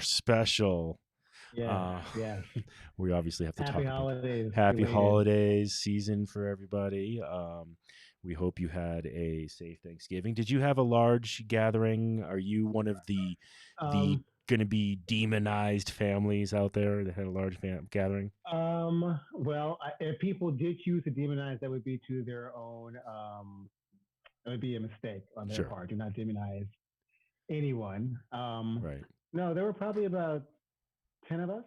special. Yes, Uh, yes. we obviously have to Happy talk about holidays, happy belated. holidays season for everybody. We hope you had a safe Thanksgiving. Did you have a large gathering? Are you one of the Um, going to be demonized families out there that had a large gathering? well, if people did choose to demonize, that would be to their own. It would be a mistake on their Sure. part. Do not demonize anyone. Right. No, there were probably about 10 of us.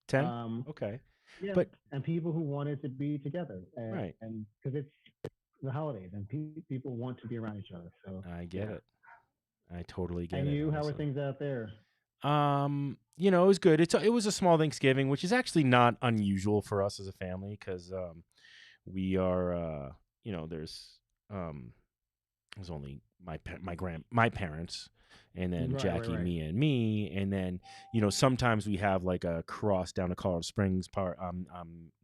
10? Um, Okay. yeah, But and people who wanted to be together, right. and because it's the holidays and people want to be around each other. So I get yeah. it. I totally get And it, you, how are honestly. things out there? It was good. It was a small Thanksgiving, which is actually not unusual for us as a family because we are um there's only my parents, and then Right, right, Jackie, right. me, and then sometimes we have like a cross down to Colorado Springs part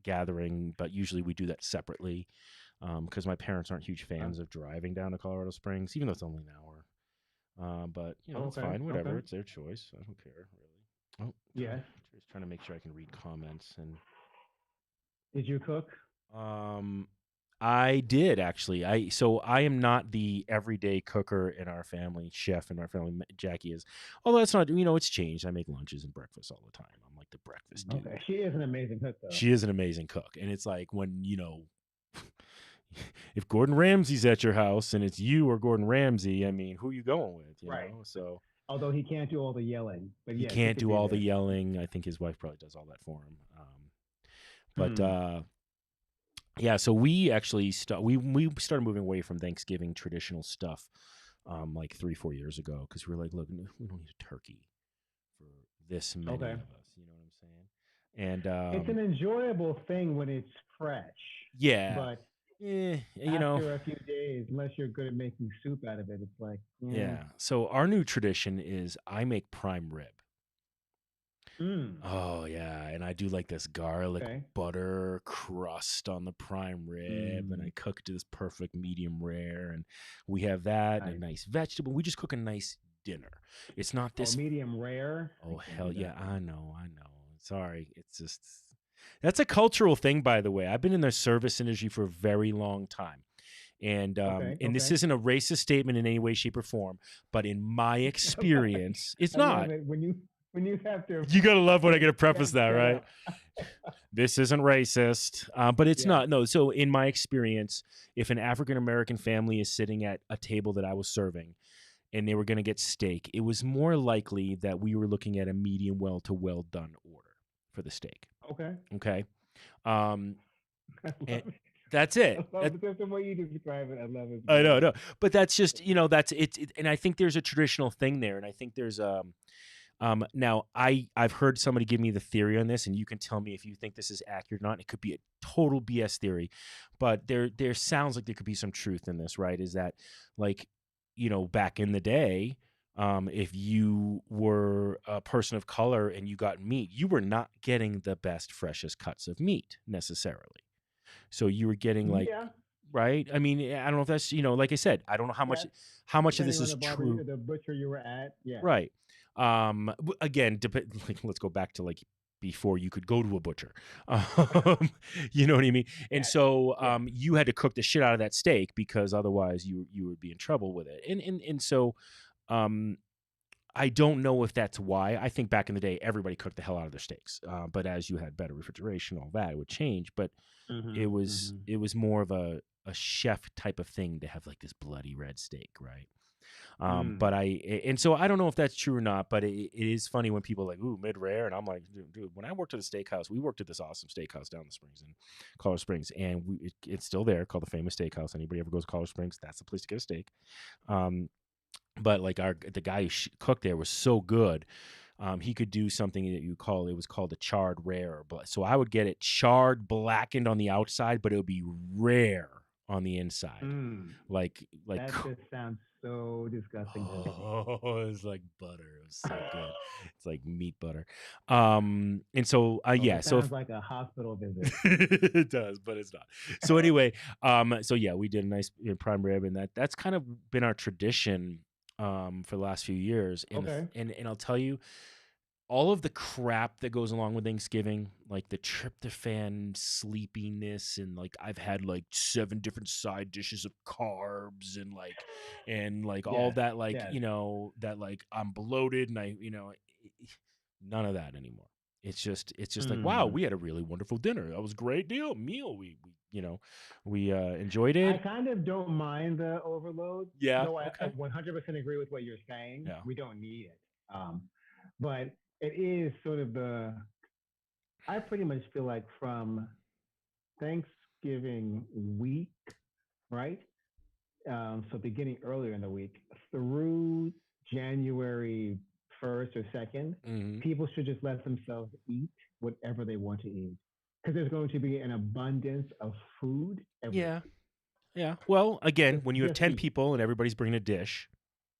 gathering, but usually we do that separately because my parents aren't huge Uh, fans of driving down to Colorado Springs, even though it's only an hour. But it's okay, fine, whatever. okay. It's their choice. I don't care really. Oh, Yes. just trying to make sure I can read comments and Did you cook? um I did actually. I am not the everyday cooker in our family, chef in our family. Jackie is. Although that's not, it's changed. I make lunches and breakfast all the time. I'm like the breakfast Okay. dude. She is an amazing cook, though. She is an amazing cook. And it's like when, if Gordon Ramsay's at your house and it's you or Gordon Ramsay, I mean, who you going with? Right. So Although he can't do all the yelling, but he yes, he can't could do be all the there. yelling. I think his wife probably does all that for him. But Hmm. yeah, so we actually we started moving away from Thanksgiving traditional stuff like 3-4 years ago because we were like, look, we don't need a turkey for this many Okay. of us. You know what I'm saying? And It's an enjoyable thing when it's fresh, yeah, but eh, after a few days, unless you're good at making soup out of it, it's like, yeah. yeah. So our new tradition is I make prime rib. Mm. Oh yeah, and I do like this garlic Okay. butter crust on the prime rib, and I Mm. cook it to this perfect medium rare, and we have that and a Nice. nice vegetable. We just cook a nice dinner. It's not Oh, this. medium rare. I Oh can't hell do yeah, that. I know, I know. Sorry, it's just that's a cultural thing, by the way. I've been in the service industry for a very long time, Okay. and this Okay. isn't a racist statement in any way, shape, or form, but in my experience, it's I love not. it when you have to You gotta love when I get to preface back that, that right? up. This isn't racist, but it's Yes. not. No, so in my experience, if an African American family is sitting at a table that I was serving and they were going to get steak, it was more likely that we were looking at a medium well to well done order for the steak. Okay. Okay, um, I and love it. that's I it. love it. Just the way you describe it. I love it. It's I know, great. no, but that's just that's it, and I think there's a traditional thing there, and I think there's now I've heard somebody give me the theory on this, and you can tell me if you think this is accurate or not. It could be a total BS theory, but there sounds like there could be some truth in this, right? Is that like back in the day, if you were a person of color and you got meat, you were not getting the best, freshest cuts of meat necessarily. So you were getting like Yeah. right. I mean, I don't know if that's like I said, I don't know Yes. how much of Depending this on is true. the butcher you were at. Yes. Right. Again, like, let's go back to like before you could go to a butcher. Um, you know what I mean? And Yes. so Yes. you had to cook the shit out of that steak because otherwise you would be in trouble with it. And so um, I don't know if that's why. I think back in the day everybody cooked the hell out of their steaks. But as you had better refrigeration, all that it would change. But it Mm-hmm. was Mm-hmm. it was more of a chef type of thing to have like this bloody red steak, right? But Mm. and so I don't know if that's true or not, but it is funny when people are like, ooh, mid rare. And I'm like, dude, when I worked at a steakhouse, we worked at this awesome steakhouse down the springs in Colorado Springs, and it's still there called the Famous Steakhouse. Anybody ever goes to Colorado Springs, that's the place to get a steak. Um, but like the guy who cooked there was so good. He could do something that it was called a charred rare. But so I would get it charred, blackened on the outside, but it would be rare on the inside, Mm. like That just sounds so disgusting to me. oh, it's like butter. It was so good. It's like meat butter. And so Oh, yeah, it so sounds if like a hospital visit. it does, but it's not. So anyway, so yeah, we did a nice prime rib, and that's kind of been our tradition for the last few years. And Okay. and I'll tell you, all of the crap that goes along with Thanksgiving, like the tryptophan sleepiness, and like I've had like 7 different side dishes of carbs, and like all Yes, that, like, yes. that like I'm bloated, and none of that anymore. It's just like, wow, Mm. we had a really wonderful dinner. That was a great meal. We enjoyed I it. kind of don't mind the overload, Yeah. though I Okay. 100% agree with what you're saying. Yeah. We don't need it. But it is sort of I pretty much feel like from Thanksgiving week, right? So beginning earlier in the week through January 1st or 2nd, Hmm. people should just let themselves eat whatever they want to eat because there's going to be an abundance of food everywhere. Yeah. Yeah. Well, again, Just, when you have just 10 eat. people and everybody's bringing a dish,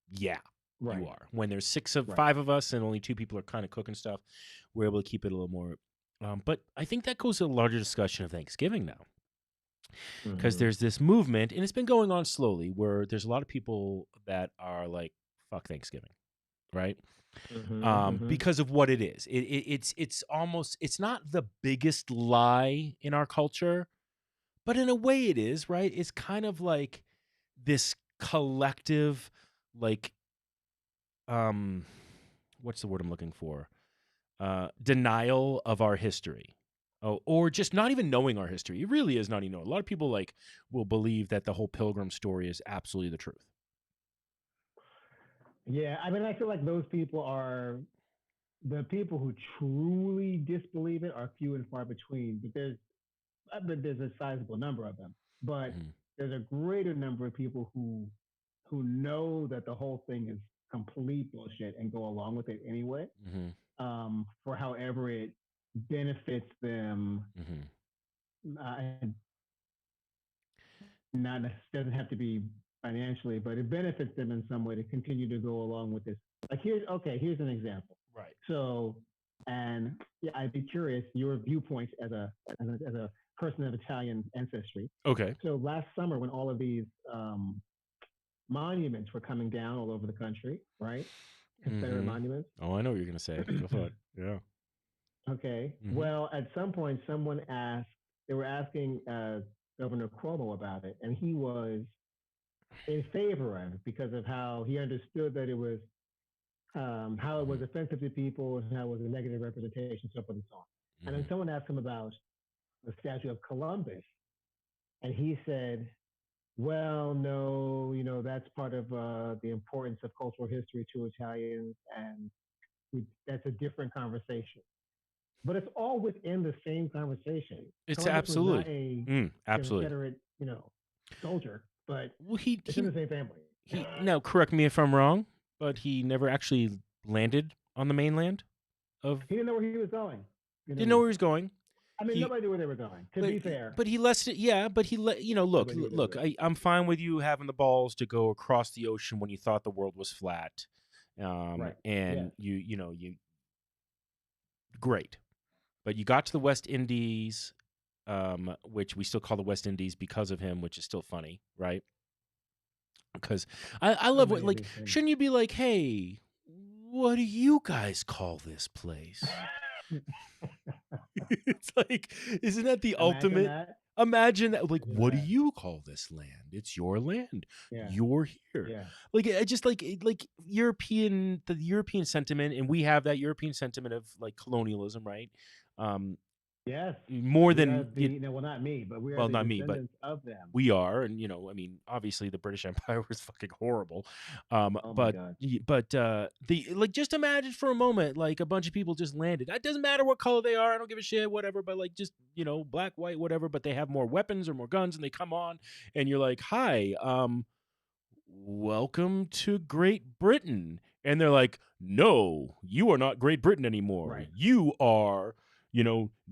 yeah, you Right, are. When there's right. 5 of us and only 2 people are kind of cooking stuff, we're able to keep it a little more. But I think that goes to a larger discussion of Thanksgiving now, because Mm-hmm. there's this movement, and it's been going on slowly, where there's a lot of people that are like, "Fuck Thanksgiving," right? Mm-hmm. Mm-hmm. Because of what it is. It's almost, it's not the biggest lie in our culture, but in a way it is, right? It's kind of like this collective, like, um what's the word I'm looking for? Denial of our history. Oh, or just not even knowing our history. It really is not even knowing. A lot of people like will believe that the whole Pilgrim story is absolutely the truth. Yeah, I mean, I feel like those people are the people who truly disbelieve it are few and far between. But there's a sizable number of them. But Hmm. there's a greater number of people who know that the whole thing is complete bullshit and go along with it anyway, Hmm. for however it benefits them. Hmm. Uh, not doesn't have to be financially, but it benefits them in some way to continue to go along with this. Like here's an example. Right. So, and yeah, I'd be curious your viewpoints as a person of Italian ancestry. Okay. So last summer, when all of these monuments were coming down all over the country, right? Confederate Hmm. monuments. Oh, I know what you're gonna say. Go for it. Yeah. Okay. Hmm. Well, at some point, they were asking Governor Cuomo about it, and he was in favor of it because of how he understood that it was how it Hmm. was offensive to people and how it was a negative representation, so forth and so on. And then Hmm. someone asked him about the statue of Columbus, and he said, "Well, no, that's part of the importance of cultural history to Italians, and that's a different conversation." But it's all within the same conversation. It's Columbus was not absolutely. a Absolutely. Confederate, soldier, but Well, it's in the same family. he now, correct me if I'm wrong, but he never actually landed on the mainland of. He didn't know where he was going. Didn't know where he was going. I mean, He nobody knew where they were going. To be fair, but he left it. Yeah, but he let look, nobody knew where they were look. going. I'm fine with you having the balls to go across the ocean when you thought the world was flat, Right. Yes. and you great, but you got to the West Indies, which we still call the West Indies because of him, which is still funny, right? Because I So love what, many of like, these things. shouldn't you be like, hey, what do you guys call this place? It's like, isn't that the Imagine ultimate? that. Imagine that, like, Imagine what do that. you call this land? It's your land. Yeah. You're here. Yeah. Like, I just like the European sentiment, and we have that European sentiment of like colonialism, right? Um, Yes. more We are than the no, well, not me, but we are well, the not me, but descendants of them. we are, and I mean, obviously the British Empire was fucking horrible. Oh my but God. the like, just imagine for a moment, like, a bunch of people just landed. It doesn't matter what color they are, I don't give a shit, whatever, but like, just, black, white, whatever, but they have more weapons or more guns, and they come on, and you're like, hi, welcome to Great Britain. And they're like, no, you are not Great Britain anymore. Right. You are,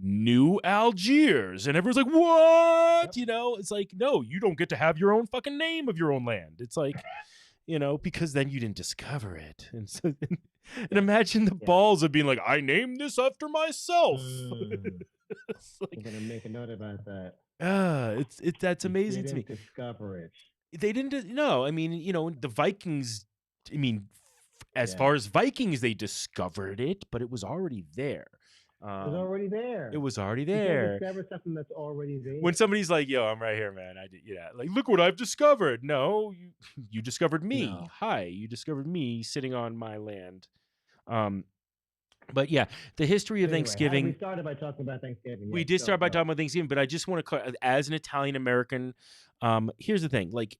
New Algiers. And everyone's like, what? Yep. It's like, no, you don't get to have your own fucking name of your own land. It's like, because then you didn't discover it. And so, and Yeah. imagine the Yeah. balls of being like, I named this after myself. It's I'm like, gonna make a note about that. that's You amazing to me. didn't discover it. They didn't. No, I mean, the Vikings. I mean, As Yeah. far as Vikings, they discovered it, but it was already there. It was already It there. was already You can't there. discover something that's already When there. somebody's like, "Yo, I'm right here, man. I did, yeah. Like, look what I've discovered." No, you you discovered me. No. Hi, you discovered me sitting on my land. Um, but yeah, the history of Anyway, we Thanksgiving. started by talking about Thanksgiving. We Yes, did go, start by go. talking about Thanksgiving, but I just want to, as an Italian American, here's the thing: like,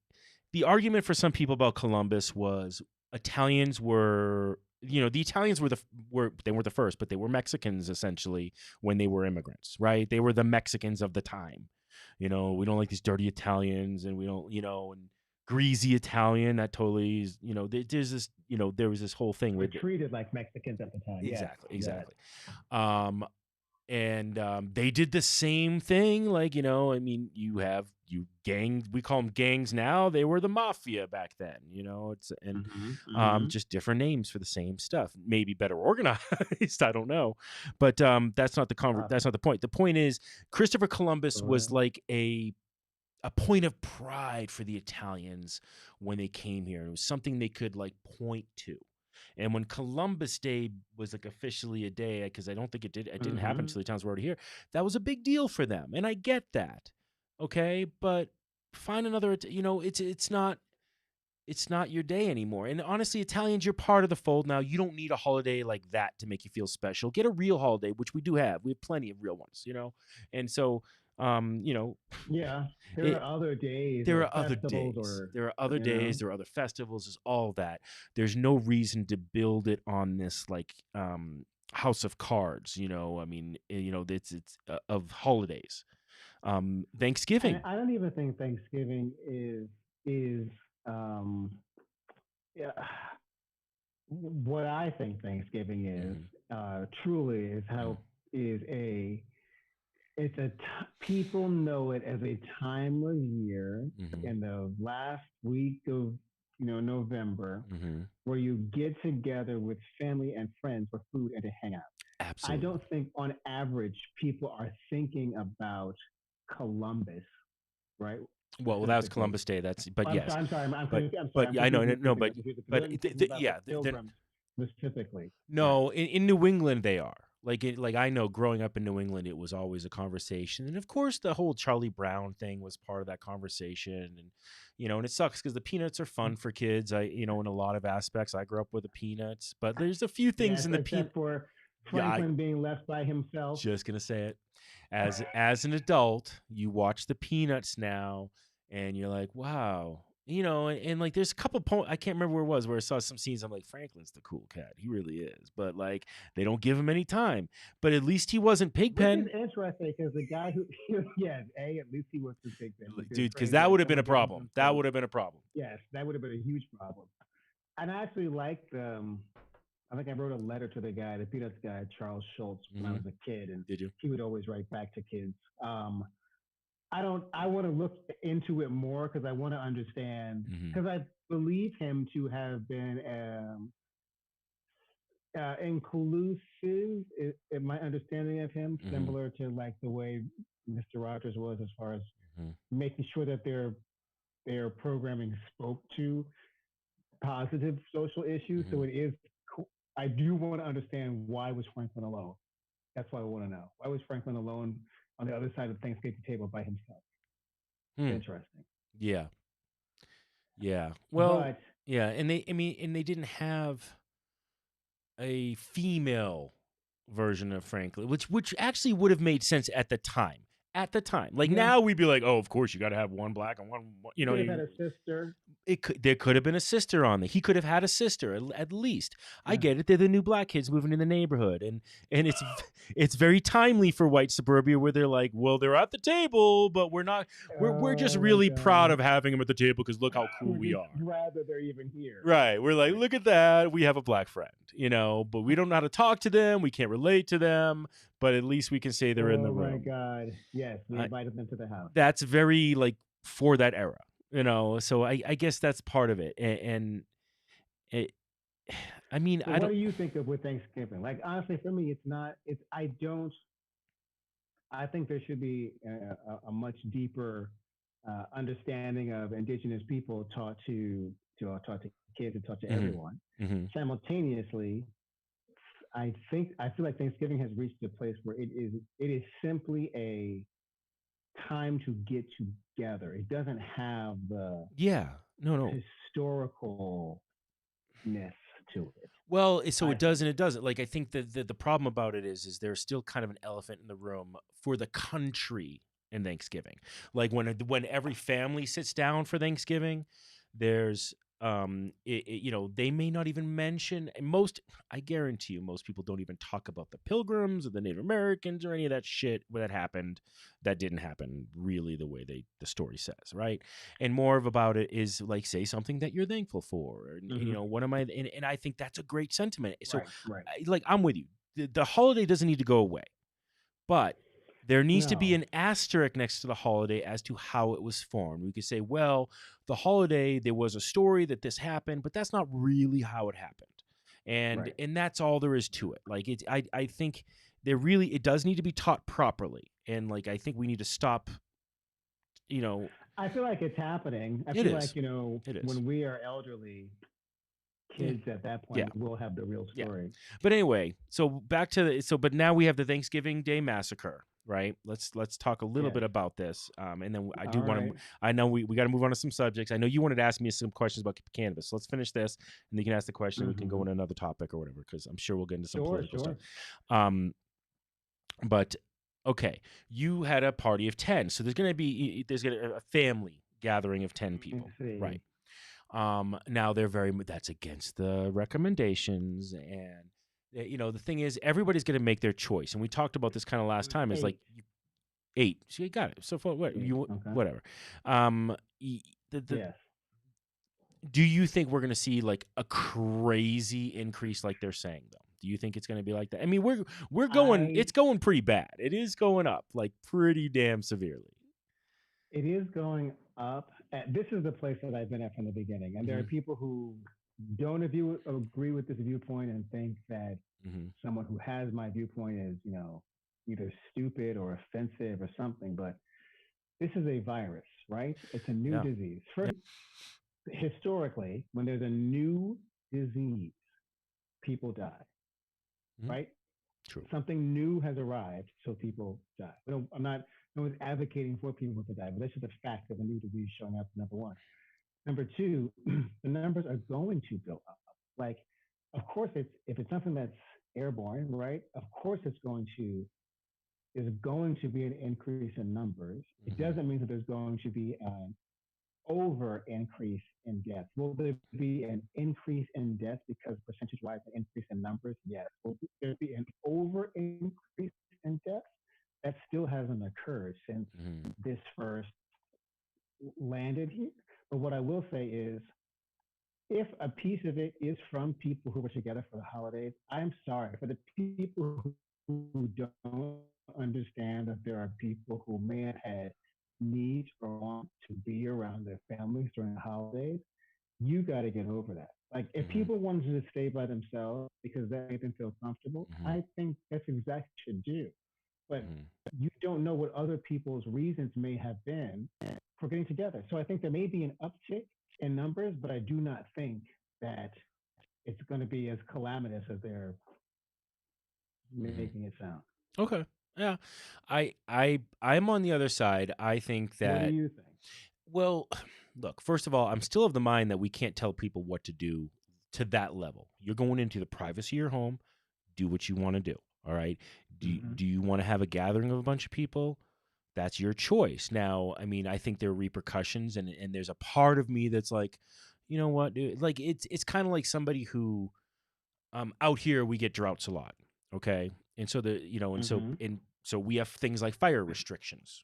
the argument for some people about Columbus was Italians were, the Italians were they weren't the first, but they were Mexicans essentially when they were immigrants, right? They were the Mexicans of the time. We don't like these dirty Italians, and we don't, and greasy Italian. That totally is, there's this, there was this whole thing We're with treated like Mexicans at the time. Yes, exactly, yes. exactly. Um, and they did the same thing. Like, I mean, you gangs, we call them gangs now. They were the mafia back then. It's and just different names for the same stuff. Maybe better organized. I don't know, but that's not that's not the point. The point is Christopher Columbus was like a point of pride for the Italians when they came here. It was something they could like point to. And when Columbus Day was like officially a day, because I don't think it didn't happen until the Italians were already here. That was a big deal for them, and I get that. Okay, but find another. It's not your day anymore. And honestly, Italians, you're part of the fold now. You don't need a holiday like that to make you feel special. Get a real holiday, which we do have. We have plenty of real ones, And so, Yeah, there it, are other days there or are other festivals days. or, There are other days. There are other festivals. There's all that. There's no reason to build it on this like house of cards. I mean, it's of holidays. and Thanksgiving. I don't even think Thanksgiving is um yeah, what I think Thanksgiving is Mhm, truly is mhm, how is a it's a people know it as a time of year mhm, in the last week of November mhm. where you get together with family and friends for food and to hang out. I Absolutely. don't think on average people are thinking about Columbus, right? Well, that was Specifically. Columbus Day. But I'm yes, sorry, I'm sorry, but I'm sorry, but I'm yeah, I know, confusing the two no, things. but I'm confusing because but they're thinking about the yeah, pilgrims specifically. Right. no, in New England they are. Like I know growing up in New England it was always a conversation. And of course the whole Charlie Brown thing was part of that conversation, and and it sucks cuz the peanuts are fun for kids. In a lot of aspects I grew up with the peanuts, but there's a few things Yes, in the peanut. except for Yeah, I Franklin being left by himself. just going to say it. As an adult, you watch the peanuts now and you're like, "Wow." And like there's a couple I can't remember where it was where I saw some scenes. I'm like, Franklin's the cool cat. He really is. But like they don't give him any time. But at least he wasn't Which is Pigpen, interesting because the guy who, yeah, at least he was the big Ben because dude, because Franklin that is would have been so a different problem. from That Phil. would have been a problem. Yes, that would have been a huge problem. And I actually liked, I think I wrote a letter to the guy, the Peanuts guy, Charles Schultz, when I Hmm. was a kid, and Did you? he would always write back to kids. I want to look into it more because I want to understand, Hmm. because I believe him to have been inclusive in my understanding of him, Hmm. similar to like the way Mr. Rogers was as far as Hmm. making sure that their programming spoke to positive social issues. Hmm. So it is. I do want to understand why was Franklin alone. That's what I want to know. Why was Franklin alone on the other side of the Thanksgiving table by himself? It's Hmm. interesting. Yeah. Yeah. Well, But yeah, and they didn't have a female version of Franklin, which actually would have made sense at the time. At the time, like yeah, now, we'd be like, "Oh, of course, you got to have one black and one." he could have had a sister. There could have been a sister on there. He could have had a sister at least. I Yeah. get it. They're the new black kids moving in the neighborhood, and it's very timely for white suburbia where they're like, well, they're at the table, but we're not. We're just Oh my really proud God. of having them at the table because look how cool We're we just are. glad that they're even here. Right. We're like, Right. look at that. We have a black friend, but we don't know how to talk to them. We can't relate to them, but at least we can say they're in the Oh my room. God. Yes, we I, invited them to the house. that's very like for that era, So I guess that's part of it, and it. I mean, So I what don't. do you think of with Thanksgiving? Like honestly, for me, it's not. It's I don't. I think there should be a much deeper understanding of indigenous people taught to talk to kids and talk to Hmm. everyone. Hmm. Simultaneously, I feel like Thanksgiving has reached a place where it is simply a time to get together. It doesn't have the Yeah. No, no. historicalness to it. Well, so I it does think. and it doesn't. Like I think that the problem about it is there's still kind of an elephant in the room for the country in Thanksgiving. Like when every family sits down for Thanksgiving, there's they may not even mention, and most, I guarantee you most people don't even talk about the Pilgrims or the Native Americans or any of that shit that happened that didn't happen really the way the story says, right? And more of about it is like say something that you're thankful for, and Hmm. what am I, and I think that's a great sentiment. So Right, right. like I'm with you, the holiday doesn't need to go away, but there needs to be No, an asterisk next to the holiday as to how it was formed. We could say, well, the holiday, there was a story that this happened, but that's not really how it happened. And right. and that's all there is to it. Like I think there really, it does need to be taught properly. And like I think we need to stop, you know, I feel like it's happening. I it feel like, is. It is. when we are elderly, Yeah. kids at that Yeah. point will have the real Yeah. story. But anyway, so back to but now we have the Thanksgiving Day massacre, right? Let's talk a little Yes. bit about this, and then I do All want to. right. I know we got to move on to some subjects. I know you wanted to ask me some questions about cannabis. So let's finish this, and then you can ask the question. And we can go Mm-hmm. on another topic or whatever, because I'm sure we'll get into some Sure, political stuff. sure. Um, but okay, you had a party of 10, so there's gonna a family gathering of 10 Let's people, right? see. Now they're that's against the recommendations, and the thing is everybody's going to make their choice, and we talked about this kind of It last was time. Is like eight. eight, so you got it. So for what Eight. you Okay. whatever. Um, the Yes. do you think we're going to see like a crazy increase like they're saying though? Do you think it's going to be like that? I mean, we're going, I it's going pretty bad. It is going up like pretty damn severely. It is going up. This is the place that I've been at from the beginning, and there are Hmm. people who don't agree with this viewpoint and think that Hmm. someone who has my viewpoint is, either stupid or offensive or something. But this is a virus, right? It's a new Yeah. disease. First, historically, when there's a new disease, people die, Hmm. right? True. Something new has arrived, so people die. I'm not no one's advocating for people to die, but that's just a fact of a new disease showing up. Number one. Number two, the numbers are going to go up. Like, of course, if it's something that's airborne, right? Of course, there's going to be an increase in numbers. It Hmm. doesn't mean that there's going to be an over increase in deaths. Will there be an increase in deaths because percentage wise an increase in numbers? Yes. Will there be an over increase in deaths? That still hasn't occurred since Hmm. this first landed here. But what I will say is, if a piece of it is from people who were together for the holidays, I'm sorry for the people who don't understand that there are people who may have had needs or want to be around their families during the holidays. You got to get over that. Like, if Hmm. people wanted to stay by themselves because that made them feel comfortable, Hmm. I think that's exactly what you should do. But Hmm. you don't know what other people's reasons may have been for getting together. So I think there may be an uptick in numbers, but I do not think that it's going to be as calamitous as they're Hmm. making it sound. Okay. Yeah. I'm on the other side. I think What do that, you think? well, look, first of all, I'm still of the mind that we can't tell people what to do to that level. You're going into the privacy of your home, do what you want to do. All right. Mm-hmm. Do you want to have a gathering of a bunch of people? That's your choice. Now, I mean, I think there are repercussions, and there's a part of me that's like, you know what, dude? Like it's kind of like somebody who out here we get droughts a lot, okay? And so Mm-hmm. so we have things like fire restrictions.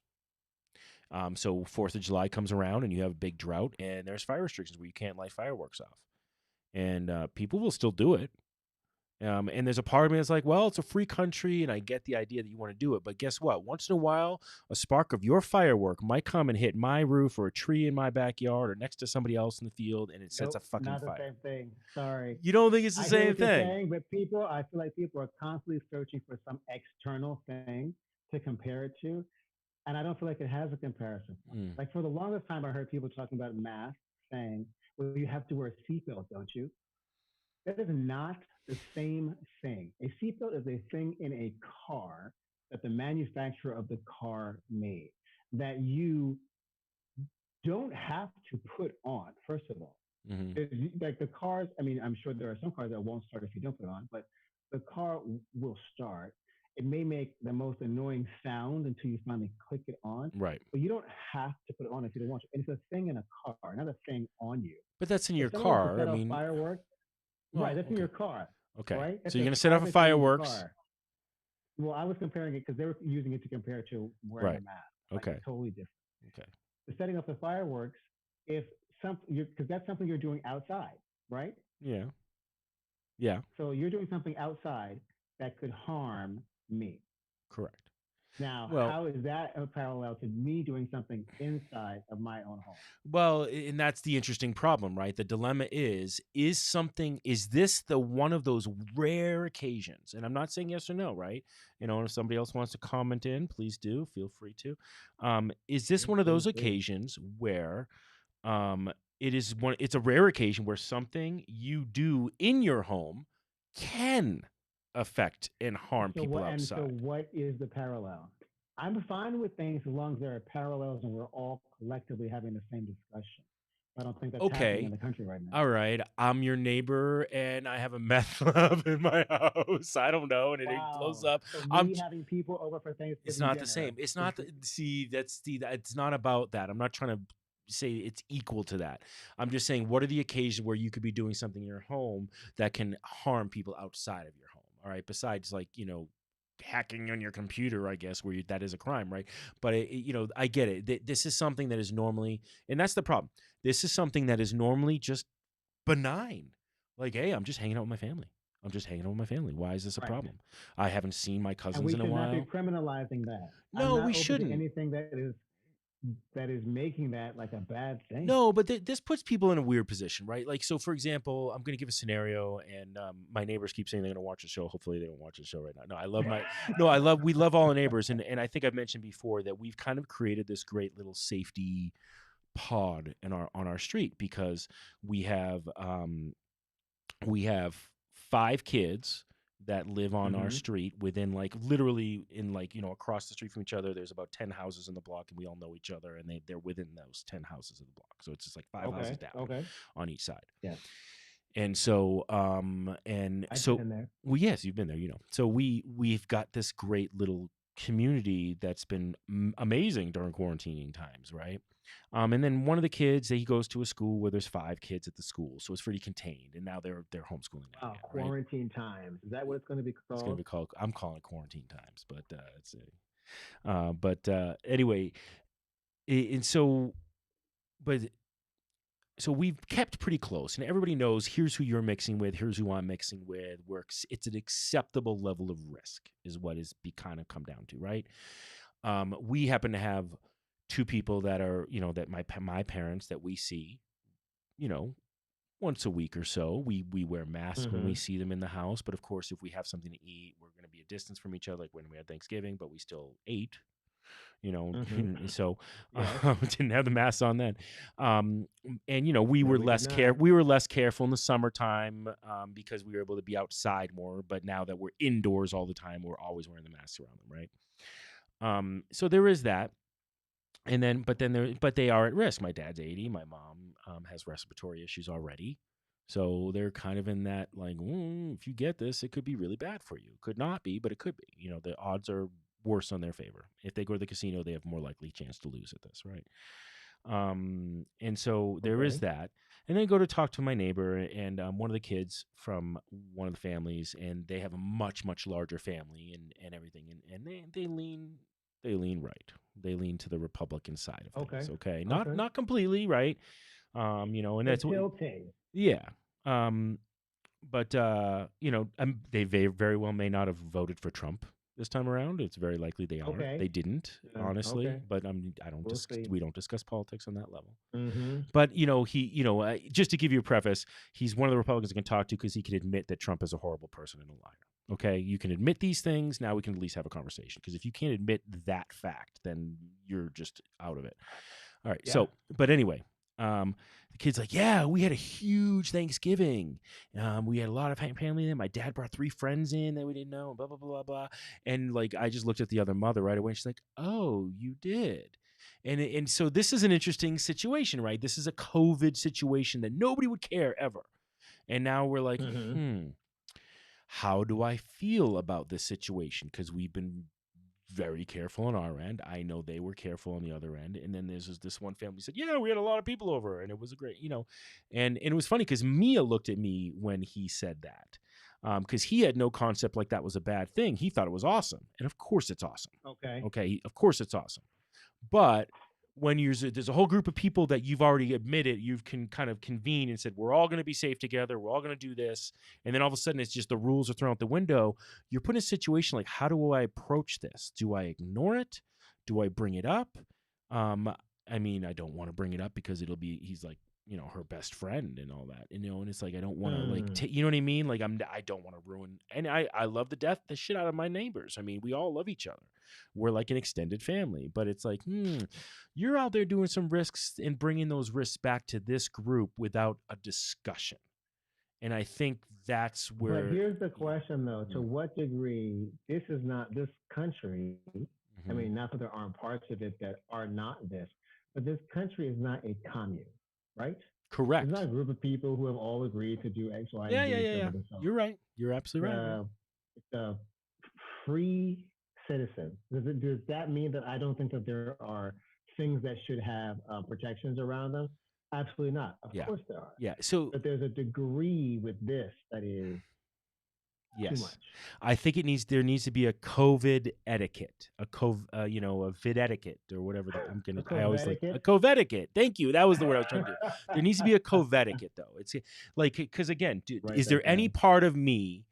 So 4th of July comes around and you have a big drought and there's fire restrictions where you can't light fireworks off. And people will still do it. And there's a part of me that's like, well, it's a free country, and I get the idea that you want to do it. But guess what? Once in a while, a spark of your firework might come and hit my roof or a tree in my backyard or next to somebody else in the field, and it sets a Nope, fucking not the fire. same thing. Sorry. You don't think it's the I hear same what you're thing? saying, but I feel like people are constantly searching for some external thing to compare it to. And I don't feel like it has a comparison point. Mm. Like, for the longest time, I heard people talking about masks, saying well, you have to wear a seatbelt, don't you? That is not the same thing. A seatbelt is a thing in a car that the manufacturer of the car made that you don't have to put on, first of all. Hmm. Like the cars, I mean, I'm sure there are some cars that won't start if you don't put it on, but the car will start. It may make the most annoying sound until you finally click it on, Right. but you don't have to put it on if you don't want to. And it's a thing in a car, not a thing on you. But that's in If your someone wants to car. I set off mean, fireworks, right, well, that's in okay. your car, Okay. right? So That's you're a going to set off a private thing in your fireworks. car. Well, I was comparing it because they were using it to compare to wearing a Right. mask. Like Okay. it's totally different. Okay. The setting up the fireworks, if because that's something you're doing outside, right? Yeah. Yeah. So you're doing something outside that could harm me. Correct. Now, Well, how is that a parallel to me doing something inside of my own home? and that's the interesting problem, right? The dilemma is this the one of those rare occasions? And I'm not saying yes or no, right? If somebody else wants to comment in, please do. Feel free to. Is this Yes, one of please those do. occasions where um it's a rare occasion where something you do in your home can affect and harm people So outside? what is the parallel? I'm fine with things as long as there are parallels and we're all collectively having the same discussion. I don't think that's happening in Okay. the country right now. All right, I'm your neighbor and I have a meth lab in my house. I don't know, and it blows Wow. up. So I'm me having people over for It's Thanksgiving not the same. dinner It's is not the, see it's not about that. I'm not trying to say it's equal to that. I'm just saying what are the occasions where you could be doing something in your home that can harm people outside of your home. All right, besides like, hacking on your computer, I guess, where that is a crime, right? But I get it. This is something that is normally, and that's the problem. This is something that is normally just benign. Like, hey, I'm just hanging out with my family. I'm just hanging out with my family. Why is this a right. problem? I haven't seen my And cousins we in a should not be while. criminalizing that. I'm No, not we open to shouldn't. anything that is making that like a bad thing. No, but this puts people in a weird position, right? Like, so for example, I'm going to give a scenario, and my neighbors keep saying they're going to watch the show. Hopefully, they don't watch the show right now. We love all the neighbors, and I think I've mentioned before that we've kind of created this great little safety pod on our street because we have we have 5 kids that live on our Mm-hmm. street within like literally in like across the street from each other. There's about 10 houses in the block and we all know each other, and they're within those 10 houses of the block, so it's just like 5 houses Okay. down Okay. on each side. Yes. And so and I've so been there. well, yes, you've been there, so we've got this great little community that's been amazing during quarantining times, right? And then one of the kids, he goes to a school where there's 5 kids at the school, so it's pretty contained. And now they're homeschooling that Wow, again, right? quarantine times. Is that what it's going to be It's going to called? be called. I'm calling it quarantine times, but it's but anyway, and so, but so we've kept pretty close, and everybody knows here's who you're mixing with, here's who I'm mixing with. Works. It's an acceptable level of risk, is what is be kind of come down to, right? We happen to have 2 people that are, that my parents that we see, you know, once a week or so. We wear masks when we Mm-hmm. see them in the house, but of course, if we have something to eat, we're going to be a distance from each other. Like when we had Thanksgiving, but we still ate. Mm-hmm. So Yes. didn't have the masks on then. And No, we did not. we were less careful in the summertime because we were able to be outside more. But now that we're indoors all the time, we're always wearing the masks around them, right? So there is that. And then, but they are at risk. My dad's 80. My mom has respiratory issues already. So they're kind of in that like, if you get this, it could be really bad for you. Could not be, but it could be. The odds are worse on their favor. If they go to the casino, they have more likely chance to lose at this, right? And so there is Okay. that. And then I go to talk to my neighbor and one of the kids from one of the families, and they have a much, much larger family and everything. And they lean right. They lean to the Republican side of Okay. things. Okay. Not Okay. not completely right. And They're that's what tilting. yeah. Um but they very well may not have voted for Trump this time around. It's very likely they aren't. Okay. They didn't, honestly. Okay. But We'll see. we don't discuss politics on that level. Mm-hmm. But just to give you a preface, he's one of the Republicans I can talk to because he can admit that Trump is a horrible person and a liar. Okay, you can admit these things. Now we can at least have a conversation. Because if you can't admit that fact, then you're just out of it. All right. Yeah. So, but anyway, The kid's like, yeah, we had a huge Thanksgiving. We had a lot of family in. My dad brought 3 friends in that we didn't know, blah, blah, blah, blah, blah. And like, I just looked at the other mother right away. And she's like, oh, you did. And so this is an interesting situation, right? This is a COVID situation that nobody would care ever. And now we're like, Mm-hmm. how do I feel about this situation? Because we've been very careful on our end. I know they were careful on the other end. And then there's this one family said, yeah, we had a lot of people over and it was a great, and it was funny because Mia looked at me when he said that. Because he had no concept like that was a bad thing. He thought it was awesome. And of course it's awesome. Okay. Okay. Of course it's awesome. But when there's a whole group of people that you've already admitted, you've can kind of convened and said, we're all going to be safe together. We're all going to do this. And then all of a sudden it's just the rules are thrown out the window. You're put in a situation like, how do I approach this? Do I ignore it? Do I bring it up? I mean, I don't want to bring it up because he's like, her best friend and all that, and it's like, I don't want to you know what I mean? Like I don't want to ruin, and I love the shit out of my neighbors. I mean, we all love each other. We're like an extended family, but it's like, you're out there doing some risks and bringing those risks back to this group without a discussion. And I think that's where. But here's the question, though: to what degree this is not this country? I mean, not that there aren't parts of it that are not this, but this country is not a commune, right? Correct. It's not a group of people who have all agreed to do X, Y, and Z. Yeah. You're right. You're absolutely right. It's a free citizen. Does that mean that I don't think that there are things that should have protections around them? Absolutely not. Of course there are. Yeah. So, but there's a degree with this that is yes, too much. I think there needs to be a COVID etiquette, a vid etiquette or whatever. I always like a COVID etiquette. Thank you. That was the word I was trying to do. There needs to be a COVID etiquette, though. It's like, because again, is there any part of me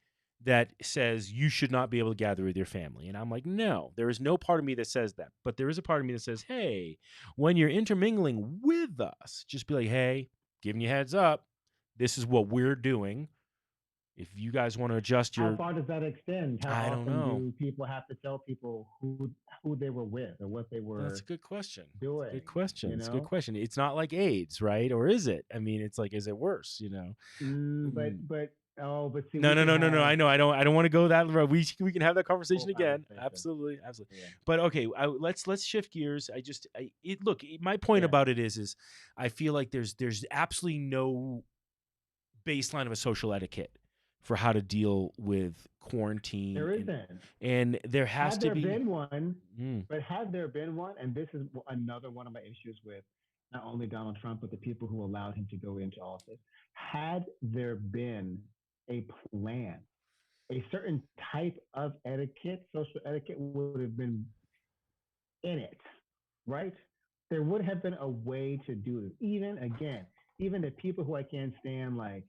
that says you should not be able to gather with your family? And I'm like, no, there is no part of me that says that. But there is a part of me that says, hey, when you're intermingling with us, just be like, hey, giving you heads up, this is what we're doing. If you guys want to adjust how far does that extend? How I don't know. Do people have to tell people who they were with or what they were? That's a good question. Doing. Good question. It's a good question. It's not like AIDS, right? Or is it? I mean, it's like, is it worse? But see, no. I know. I don't want to go that road. We can have that conversation again. Absolutely. Yeah. But okay, let's shift gears. My point about it is I feel like there's absolutely no baseline of a social etiquette for how to deal with quarantine. There isn't. And there has to be. Been one, but had there been one, and this is another one of my issues with not only Donald Trump, but the people who allowed him to go into office. Had there been a plan, a certain type of etiquette, social etiquette would have been in it, right? There would have been a way to do it. Even the people who I can't stand, like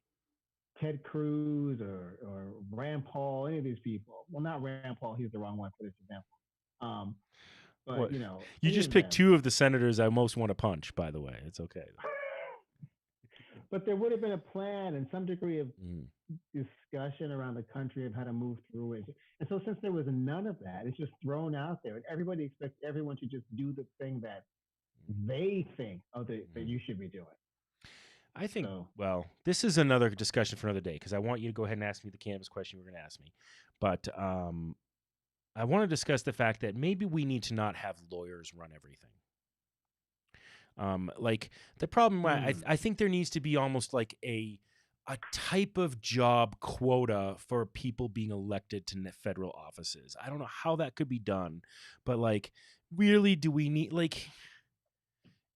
Ted Cruz or Rand Paul, any of these people. Well, not Rand Paul. He's the wrong one for this example. But you just picked 2 of the senators I most want to punch. By the way, it's okay. But there would have been a plan and some degree of discussion around the country of how to move through it. And so, since there was none of that, it's just thrown out there, and everybody expects everyone to just do the thing that they think that you should be doing. I think, well, this is another discussion for another day because I want you to go ahead and ask me the cannabis question you were going to ask me. But I want to discuss the fact that maybe we need to not have lawyers run everything. Like the problem, I think there needs to be almost like a type of job quota for people being elected to federal offices. I don't know how that could be done, but like, really, do we need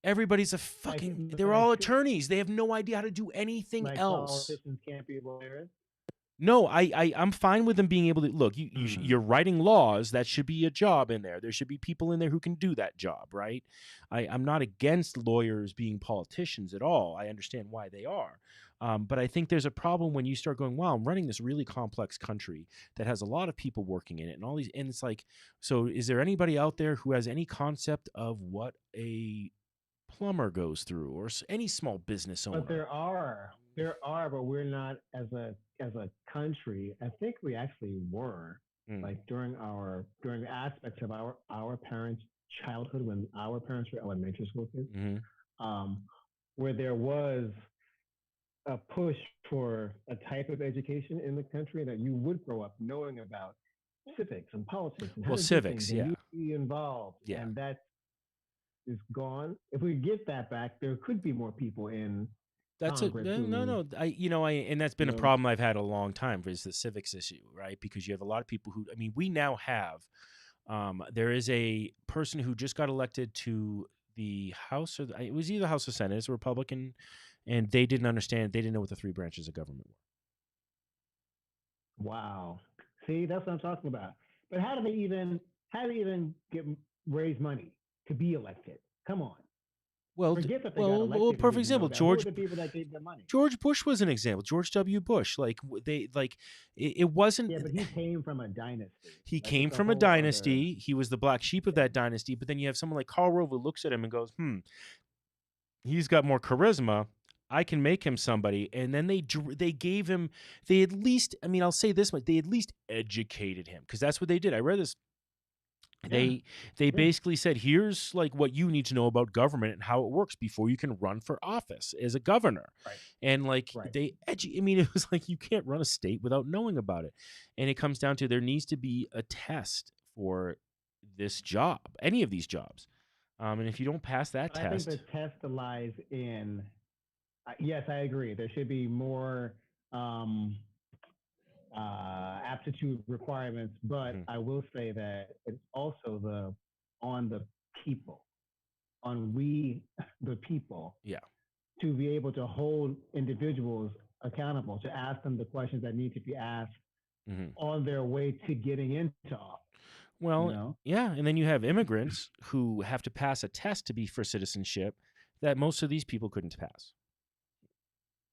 everybody's a fucking. They're all attorneys. They have no idea how to do anything else. Politicians can't be lawyers. No, I'm fine with them being able to look. You're writing laws. That should be a job in there. There should be people in there who can do that job, right? I'm not against lawyers being politicians at all. I understand why they are. But I think there's a problem when you start going, wow, I'm running this really complex country that has a lot of people working in it and all these. And it's like, so is there anybody out there who has any concept of what a plumber goes through or any small business owner? But there are, but we're not as a country. I think we actually were like during the aspects of our parents' childhood when our parents were elementary school kids. where there was a push for a type of education in the country that you would grow up knowing about civics and politics and how Well, to do civics, things and yeah, you be involved. yeah. And that is gone. If we get that back, there could be more people in That's a Congress no, who, no. And that's you been a know, problem I've had a long time is the civics issue, right? Because you have a lot of people who, I mean, we now have, there is a person who just got elected to the House or it was either House or Senate, it's a Republican, and they didn't understand, they didn't know what the three branches of government were. wow. See, that's what I'm talking about. But how do they even get raise money to be elected? Come on. Well, Forget that they got elected and perfect didn't know example. that. Who are the people that gave them money? George Bush was an example. George W. Bush, like they like it wasn't. Yeah, but he came from a dynasty. He Like came it's a from a whole other. dynasty. He was the black sheep of Yeah. that dynasty. But then you have someone like Karl Rove who looks at him and goes, he's got more charisma. I can make him somebody. And then they gave him, they at least, I mean, I'll say this much, they at least educated him because that's what they did. I read this. Yeah. They Yeah. basically said, here's like what you need to know about government and how it works before you can run for office as a governor. Right. And like Right. I mean, it was like you can't run a state without knowing about it. And it comes down to there needs to be a test for this job, any of these jobs. And if you don't pass that I think the test, test lies in. Yes, I agree. There should be more um, aptitude requirements, but mhm, I will say that it's also on the people, on we the people, yeah. to be able to hold individuals accountable, to ask them the questions that need to be asked hmm on their way to getting into office. You Well, know? yeah. And then you have immigrants who have to pass a test to be for citizenship that most of these people couldn't pass,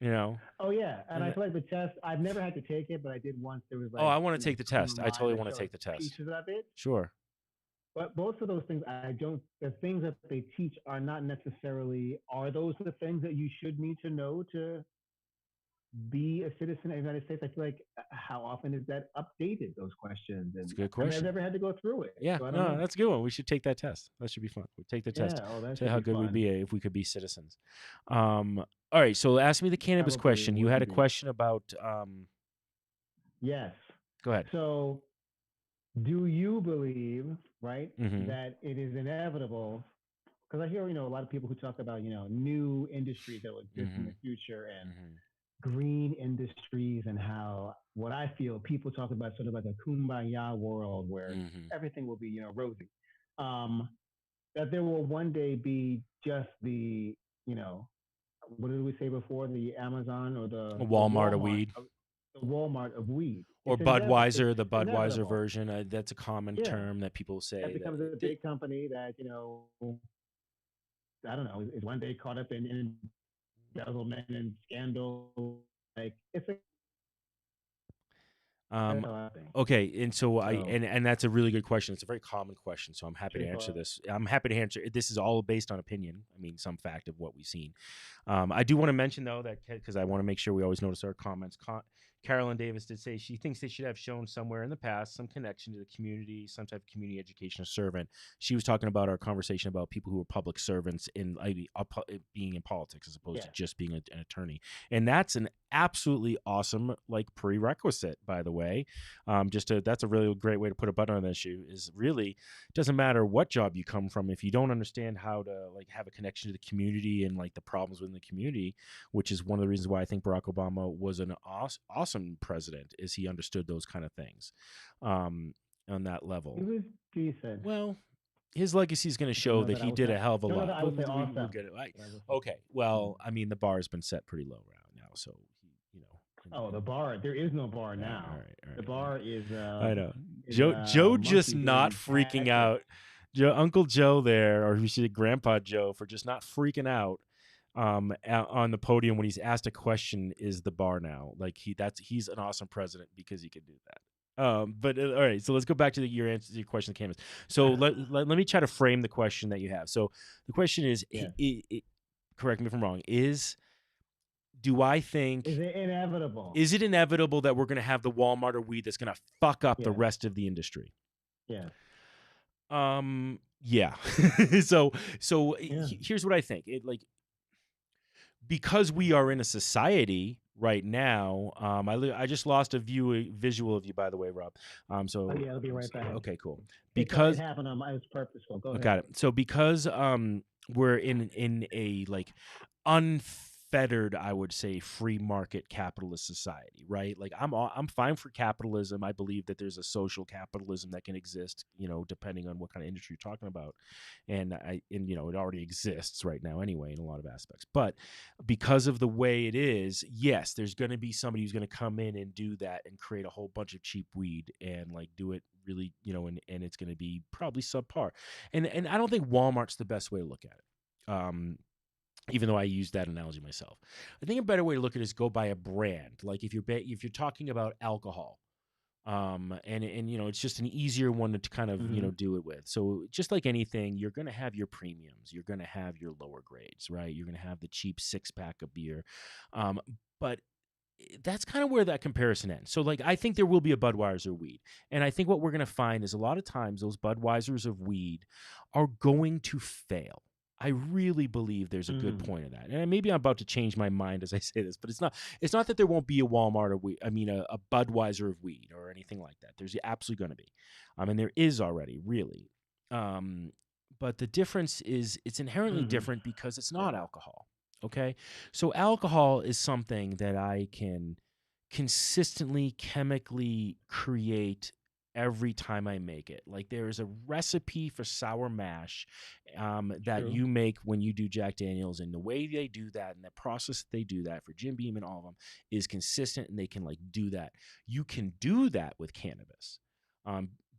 you know? Oh yeah, and And I feel like the test. I've never had to take it, but I did once. There was oh, like I want to take the something test. I online totally that want to showed take the test. pieces of it. Sure. But most of those things, I don't. The things that they teach are not necessarily. Are those the things that you should need to know to be a citizen of the United States? I feel like how often is that updated? Those questions, That's a and good I mean, I've question. never had to go through it, Yeah, so I don't no, know. that's a good one. We should take that test. That should be fun. We'll take the test. Yeah. Oh, that Tell you should how be good we'd fun. be if we could be citizens. All right, so ask me the cannabis Probably question. You had wouldn't a be. question about Yes. go ahead. So, do you believe, right, Mm-hmm. that it is inevitable? Because I hear, a lot of people who talk about, new industries that will exist in Mm-hmm. the future and Mm-hmm. green industries and how what I feel people talk about sort of like a kumbaya world where Mm-hmm. everything will be, rosy. Um, that there will one day be just you know, what did we say before? The Amazon or A Walmart of weed. The Walmart of weed. Or It's Budweiser, the Budweiser inevitable. version. That's a common Yeah, term that people that say that becomes a big company that I don't know is one day caught up in embezzlement and scandal. Like it's a that's um how I think. okay, and so So and that's a really good question. It's a very common question, so I'm happy to answer straightforward. this. I'm happy to answer. This is all based on opinion. I mean, some fact of what we've seen. I do want to mention though that because I want to make sure we always notice our comments. Carolyn Davis did say she thinks they should have shown somewhere in the past some connection to the community, some type of community education or servant. She was talking about our conversation about people who are public servants in being in politics as opposed Yeah. to just being an attorney, and that's an absolutely awesome like prerequisite, by the way. That's a really great way to put a button on the issue. Is really doesn't matter what job you come from if you don't understand how to like have a connection to the community and like the problems within the community, which is one of the reasons why I think Barack Obama was an awesome president, is he understood those kind of things on that He level. was decent. Well, his legacy is going to I don't show know that that I he would did say. a hell of a Don't know lot. that I We'll, would say we'll awesome. get it. But I would say, Okay. Well, I mean, the bar has been set pretty low now, so oh, the bar. There is no bar all now. right, all The right. bar is I know. is Joe a just monkey not doing freaking backflips. out. Uncle Joe there, or we should say Grandpa Joe, for just not freaking out on the podium when he's asked a question, is the bar now. Like he's an awesome president because he could do that. But all right, so let's go back to your answer to your question, Canvas. So let me try to frame the question that you have. So the question is, Yeah. correct me if I'm wrong, do I think Is it inevitable? is it inevitable that we're going to have the Walmart of weed that's going to fuck up the Yeah. rest of the industry? Yeah. Yeah. so Yeah. here's what I think. because we are in a society right now. I just lost a visual of you, by the way, Rob. Oh So yeah, I'll be right back. okay, cool. It Because happened on my. It's purposeful. Go ahead. got it. So because we're in a like unfettered, I would say, free market capitalist society, right? Like I'm fine for capitalism. I believe that there's a social capitalism that can exist, depending on what kind of industry you're talking about. And it already exists right now anyway in a lot of aspects. But because of the way it is, yes, there's going to be somebody who's going to come in and do that and create a whole bunch of cheap weed and like do it really, and it's going to be probably subpar. And I don't think Walmart's the best way to look at it. Even though I use that analogy myself, I think a better way to look at it is go by a brand. Like if you're talking about alcohol, and it's just an easier one to kind of Mm-hmm. do it with. So just like anything, you're going to have your premiums, you're going to have your lower grades, right? You're going to have the cheap 6-pack of beer, but that's kind of where that comparison ends. So like I think there will be a Budweiser weed. And I think what we're going to find is a lot of times those Budweisers of weed are going to fail. I really believe there's a good Mm. point of that. And maybe I'm about to change my mind as I say this, but it's not that there won't be a Walmart of weed, a Budweiser of weed or anything like that. There's absolutely going to be. And there is already, really. Um but the difference is it's inherently Mm-hmm. different because it's not alcohol. Okay. So alcohol is something that I can consistently chemically create every time I make it. Like there is a recipe for sour mash that True. you make when you do Jack Daniels, and the way they do that and the process that they do that for Jim Beam and all of them is consistent, and they can like do that. You can do that with cannabis,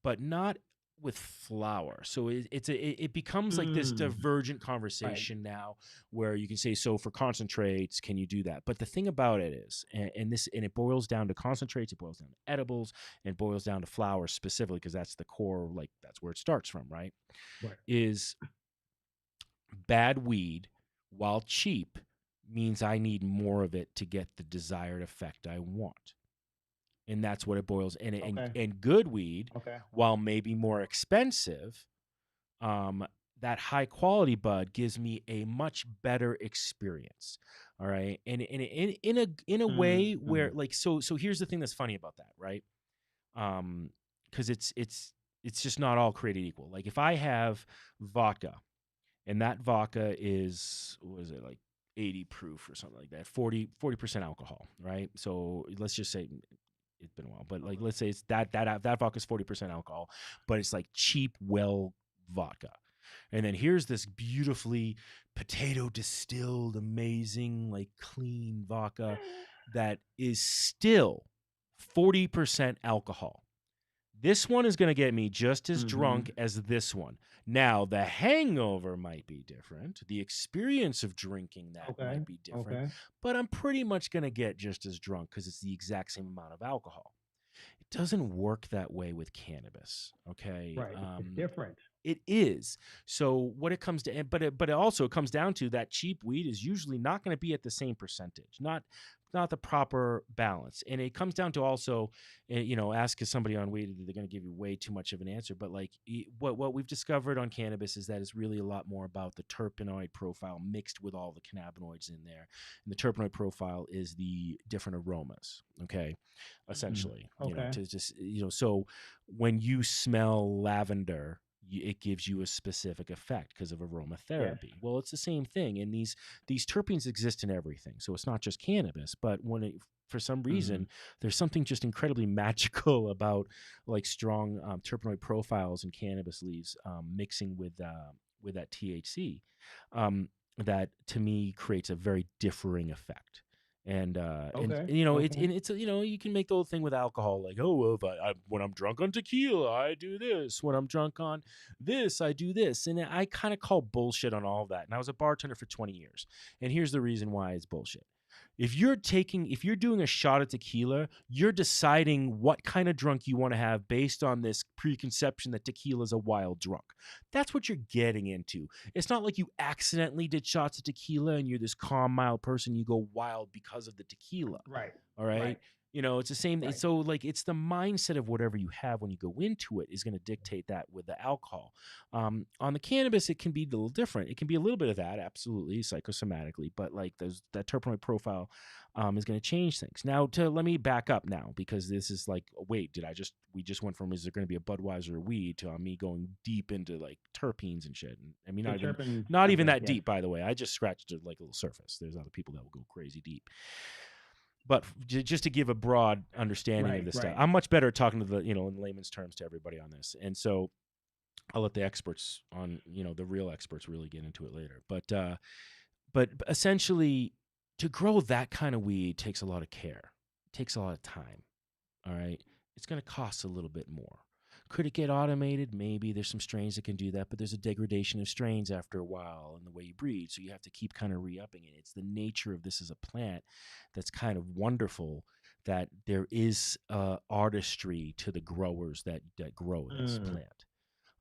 but not with flour. So it becomes like this Mm. divergent Right. conversation now where you can say, so for concentrates, can you do that? But the thing about it is, and it boils down to concentrates, it boils down to edibles, and it boils down to flour specifically, because that's the core, like that's where it starts from, right? Right. Is bad weed, while cheap, means I need more of it to get the desired effect I want. And that's what it boils. Okay. And good weed, Okay. while maybe more expensive, um, that high quality bud gives me a much better experience. All right, and in a way Mm-hmm. where like so here's the thing that's funny about that, right? Because it's just not all created equal. Like if I have vodka, and that vodka is, what is it, like 80 proof or something like that, 40% alcohol, right? So let's just say it's been a while, but like let's say it's that vodka is 40% alcohol, but it's like cheap well vodka. And then here's this beautifully potato distilled, amazing, like clean vodka that is still 40% alcohol. This one is going to get me just as Mm-hmm. drunk as this one. Now, the hangover might be different. The experience of drinking that Okay. might be different, Okay. but I'm pretty much going to get just as drunk because it's the exact same amount of alcohol. It doesn't work that way with cannabis. Okay. Right. It's different. It is. So what it comes to, but it also comes down to that cheap weed is usually not going to be at the same percentage, not the proper balance. And it comes down to also, ask somebody on weed, they're going to give you way too much of an answer. But like what we've discovered on cannabis is that it's really a lot more about the terpenoid profile mixed with all the cannabinoids in there. And the terpenoid profile is the different aromas. Okay, Mm. essentially, Okay. to just so when you smell lavender, it gives you a specific effect because of Yes. aromatherapy. Well, it's the same thing, and these terpenes exist in everything, so it's not just cannabis. But for some Mm-hmm. reason, there's something just incredibly magical about like strong terpenoid profiles in cannabis leaves mixing with that THC, that to me creates a very differing effect. Okay. And Okay. it's you can make the whole thing with alcohol, like, oh well, if when I'm drunk on tequila I do this, when I'm drunk on this I do this, and I kind of call bullshit on all of that. And I was a bartender for 20 years, and here's the reason why it's bullshit. If you're doing a shot of tequila, you're deciding what kind of drunk you want to have based on this preconception that tequila is a wild drunk. That's what you're getting into. It's not like you accidentally did shots of tequila and you're this calm, mild person. You go wild because of the tequila. Right. All Right. right. It's the same. Right. So like it's the mindset of whatever you have when you go into it is going to dictate that with the alcohol. On the cannabis, it can be a little different. It can be a little bit of that, absolutely, psychosomatically, but like that terpenoid profile is going to change things. Now, let me back up now because this is like, wait, we just went from is there going to be a Budweiser weed to me going deep into like terpenes and shit. And I mean, The terpene not even subject, that yes. deep, by the way. I just scratched like a little surface. There's other people that will go crazy deep. But just to give a broad understanding of this stuff, I'm much better at talking to the, in layman's terms to everybody on this. And so I'll let the experts on, the real experts really get into it later. But essentially to grow that kind of weed takes a lot of care, takes a lot of time. All right. It's going to cost a little bit more. Could it get automated? Maybe there's some strains that can do that, but there's a degradation of strains after a while in the way you breed. So you have to keep kind of re-upping it. It's the nature of this as a plant that's kind of wonderful that there is artistry to the growers that grow this plant.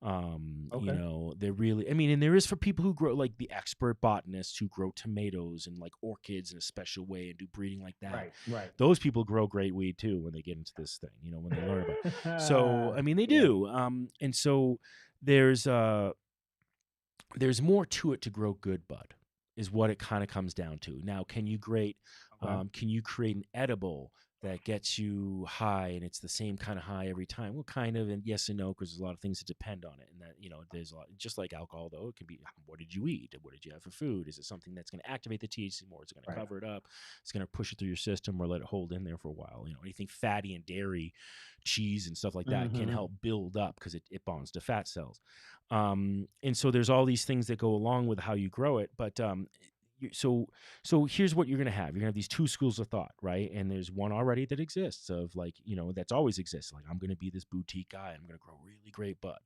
They're really, and there is for people who grow, like the expert botanists who grow tomatoes and like orchids in a special way and do breeding like that. Right. Those people grow great weed too when they get into this thing, when they learn about it. So, they do. And so there's more to it to grow good bud is what it kind of comes down to. Now, can you create an edible that gets you high and it's the same kind of high every time? Well, kind of, and yes and no, because there's a lot of things that depend on it. And that, there's a lot, just like alcohol, though, it can be, what did you eat? What did you have for food? Is it something that's going to activate the THC more? Is it going to cover it up? It's going to push it through your system or let it hold in there for a while. Anything fatty and dairy, cheese and stuff like that can help build up because it bonds to fat cells. And so there's all these things that go along with how you grow it. But so here's what you're going to have. You're going to have these two schools of thought, right? And there's one already that exists of like, that's always exists. Like, I'm going to be this boutique guy. I'm going to grow really great bud.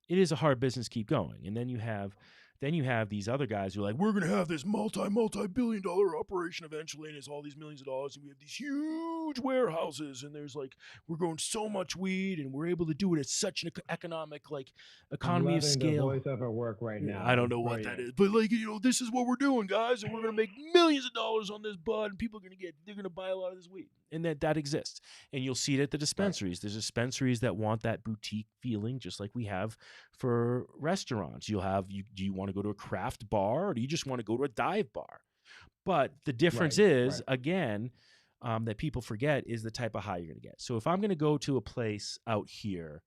It is a hard business, keep going. And then you have these other guys who are like, we're going to have this multi-billion dollar operation eventually, and it's all these millions of dollars, and we have these huge warehouses, and there's like, we're growing so much weed, and we're able to do it at such an economic, like, economy of scale. The voiceover work right now. I don't know what that is, but like, this is what we're doing, guys, and we're going to make millions of dollars on this bud, and people are going to they're going to buy a lot of this weed, and that exists. And you'll see it at the dispensaries. There's dispensaries that want that boutique feeling, just like we have for restaurants. Do you want to go to a craft bar, or do you just want to go to a dive bar? But the difference is, again, that people forget is the type of high you're going to get. So if I'm going to go to a place out here,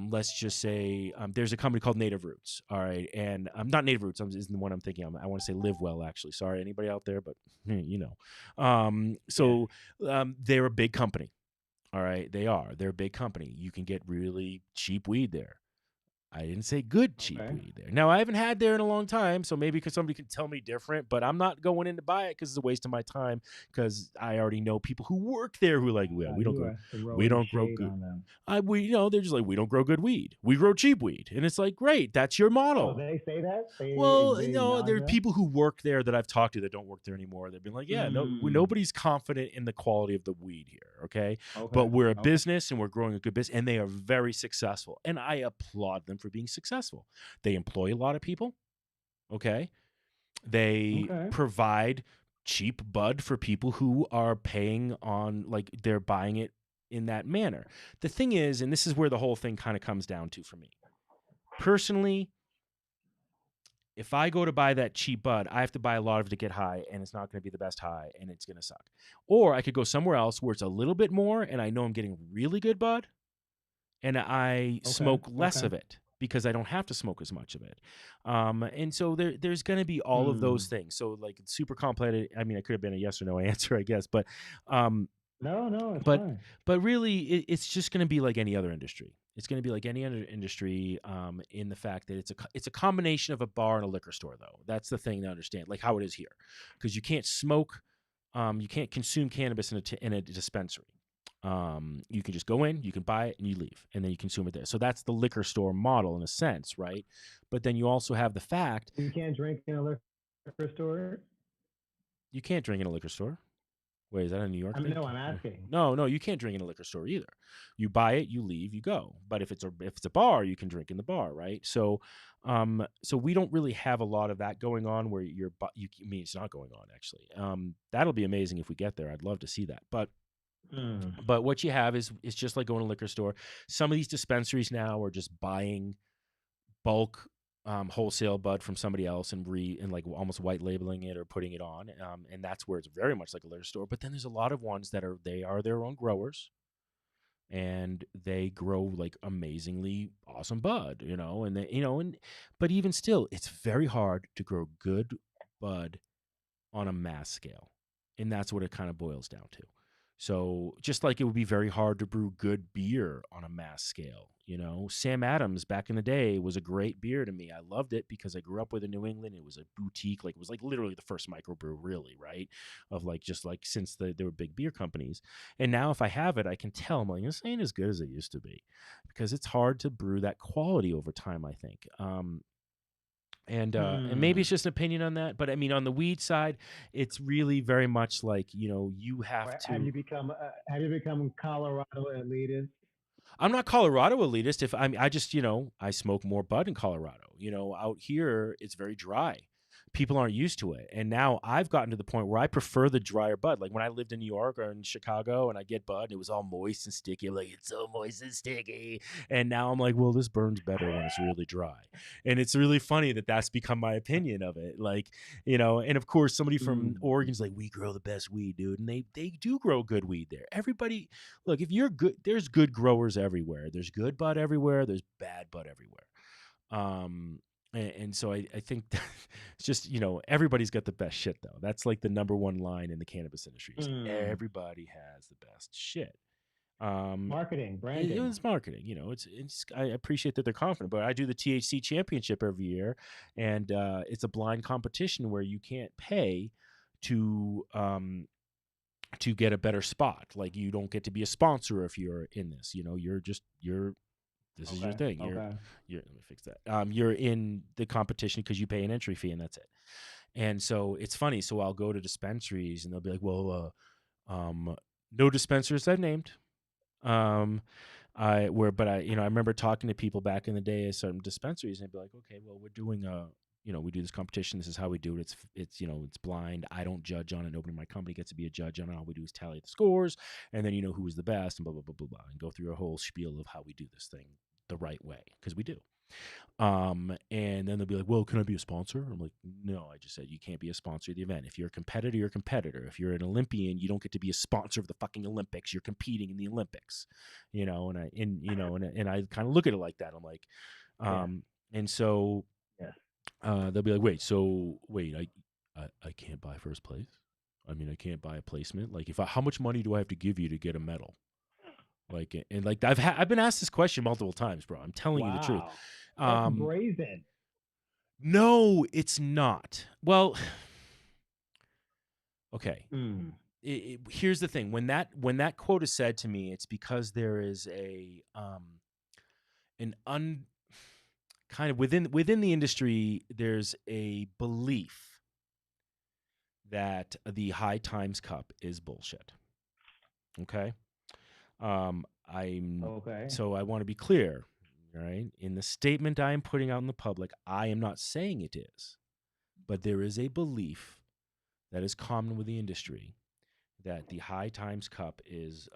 let's just say there's a company called Native Roots, all right, and not Native Roots isn't the one I'm thinking of. I want to say Live Well, actually. Sorry, anybody out there, but they're a big company, all right. They're a big company. You can get really cheap weed there. I didn't say good cheap weed there. Now, I haven't had there in a long time, so maybe because somebody can tell me different, but I'm not going in to buy it because it's a waste of my time because I already know people who work there who are like, well, we don't grow good. They're just like, we don't grow good weed. We grow cheap weed. And it's like, great, that's your model. Oh, they say that? There are people who work there that I've talked to that don't work there anymore. They've been like, yeah, nobody's confident in the quality of the weed here, okay? But we're a business and we're growing a good business, and they are very successful. And I applaud them for being successful. They employ a lot of people, okay? They provide cheap bud for people who are paying on, like, they're buying it in that manner. The thing is, and this is where the whole thing kind of comes down to for me. Personally, if I go to buy that cheap bud, I have to buy a lot of it to get high, and it's not going to be the best high, and it's going to suck. Or I could go somewhere else where it's a little bit more, and I know I'm getting really good bud, and I smoke less of it because I don't have to smoke as much of it. And so there's going to be all of those things. So like super complicated. I mean, it could have been a yes or no answer, I guess, but no, but really it's just going to be like any other industry. It's going to be like any other industry in the fact that it's a combination of a bar and a liquor store, though. That's the thing to understand, like how it is here, because you can't smoke, you can't consume cannabis in a dispensary. You can just go in, you can buy it, and you leave, and then you consume it there. So that's the liquor store model in a sense, right? But then you also have the fact you can't drink in a liquor store. You can't drink in a liquor store. Wait, is that a New York thing? No, I'm asking. No, you can't drink in a liquor store either. You buy it, you leave, you go. But if it's a bar, you can drink in the bar, right? So, so we don't really have a lot of that going on where I mean, it's not going on actually. That'll be amazing if we get there. I'd love to see that, but Mm. But what you have is just like going to a liquor store. Some of these dispensaries now are just buying bulk wholesale bud from somebody else and like almost white labeling it or putting it on, and that's where it's very much like a liquor store. But then there's a lot of ones that are their own growers, and they grow like amazingly awesome bud, and they and but even still, it's very hard to grow good bud on a mass scale. And that's what it kind of boils down to. So, just like it would be very hard to brew good beer on a mass scale, Sam Adams back in the day was a great beer to me. I loved it because I grew up with in New England. It was a boutique, like it was like literally the first microbrew, really, right? Of like just like since there were big beer companies. And now if I have it, I can tell I'm like, this ain't as good as it used to be because it's hard to brew that quality over time, I think. And maybe it's Mm. just an opinion on that, but I mean, on the weed side, it's really very much like you have Or to. have you become Colorado elitist? I'm not Colorado elitist. If I just I smoke more bud in Colorado. Out here it's very dry. People aren't used to it, and now I've gotten to the point where I prefer the drier bud. Like when I lived in New York or in Chicago, and I get bud, and it was all moist and sticky. I'm like, it's so moist and sticky, and now I'm like, well, this burns better when it's really dry. And it's really funny that that's become my opinion of it. Like, and of course, somebody from Mm. Oregon's like, we grow the best weed, dude, and they do grow good weed there. Everybody, look, if you're good, there's good growers everywhere. There's good bud everywhere. There's bad bud everywhere. And so I think it's just everybody's got the best shit though. That's like the number one line in the cannabis industry. Is Mm. everybody has the best shit. Um, Marketing, it branding. was marketing. It's I appreciate that they're confident, but I do the THC championship every year, and it's a blind competition where you can't pay to to get a better spot. Like you don't get to be a sponsor if you're in this. You're this is your Okay. thing. Okay. Let me fix that. You're in the competition because you pay an entry fee and that's it. And so it's funny. So I'll go to dispensaries and they'll be like, well, no dispensaries I've named. Um, but I remember talking to people back in the day at certain dispensaries and they'd be like, okay, well, we're doing we do this competition. This is how we do it. It's blind. I don't judge on it. Nobody in my company gets to be a judge on it. All we do is tally the scores, and then who was the best, and blah blah blah blah blah, and go through a whole spiel of how we do this thing the right way because we do. And then they'll be like, well, can I be a sponsor? I'm like, no, I just said you can't be a sponsor of the event. If you're a competitor, you're a competitor. If you're an Olympian, you don't get to be a sponsor of the fucking Olympics. You're competing in the Olympics, and I kind of look at it like that. I'm like, Yes. and so Yes. they'll be like, wait, I can't buy first place. I mean, I can't buy a placement. Like, how much money do I have to give you to get a medal? Like, and like I've been asked this question multiple times, bro. I'm telling you the truth. Wow. That's Um, brazen. no, it's not. Well, okay. Mm. Here's the thing: when that quote is said to me, it's because there is an un kind of within the industry. There's a belief that the High Times Cup is bullshit. Okay. I'm Okay. so I want to be clear, right? In the statement I am putting out in the public, I am not saying it is, but there is a belief that is common with the industry that the High Times Cup is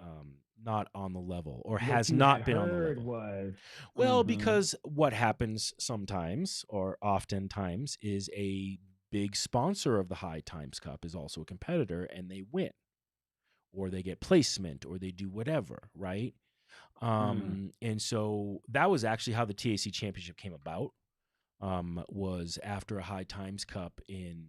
not on the level or What has you had not been on the heard level. was, Well, mm-hmm. because what happens sometimes or oftentimes is a big sponsor of the High Times Cup is also a competitor and they win or they get placement or they do whatever, right? Mm. And so that was actually how the TAC championship came about. Was after a High Times Cup in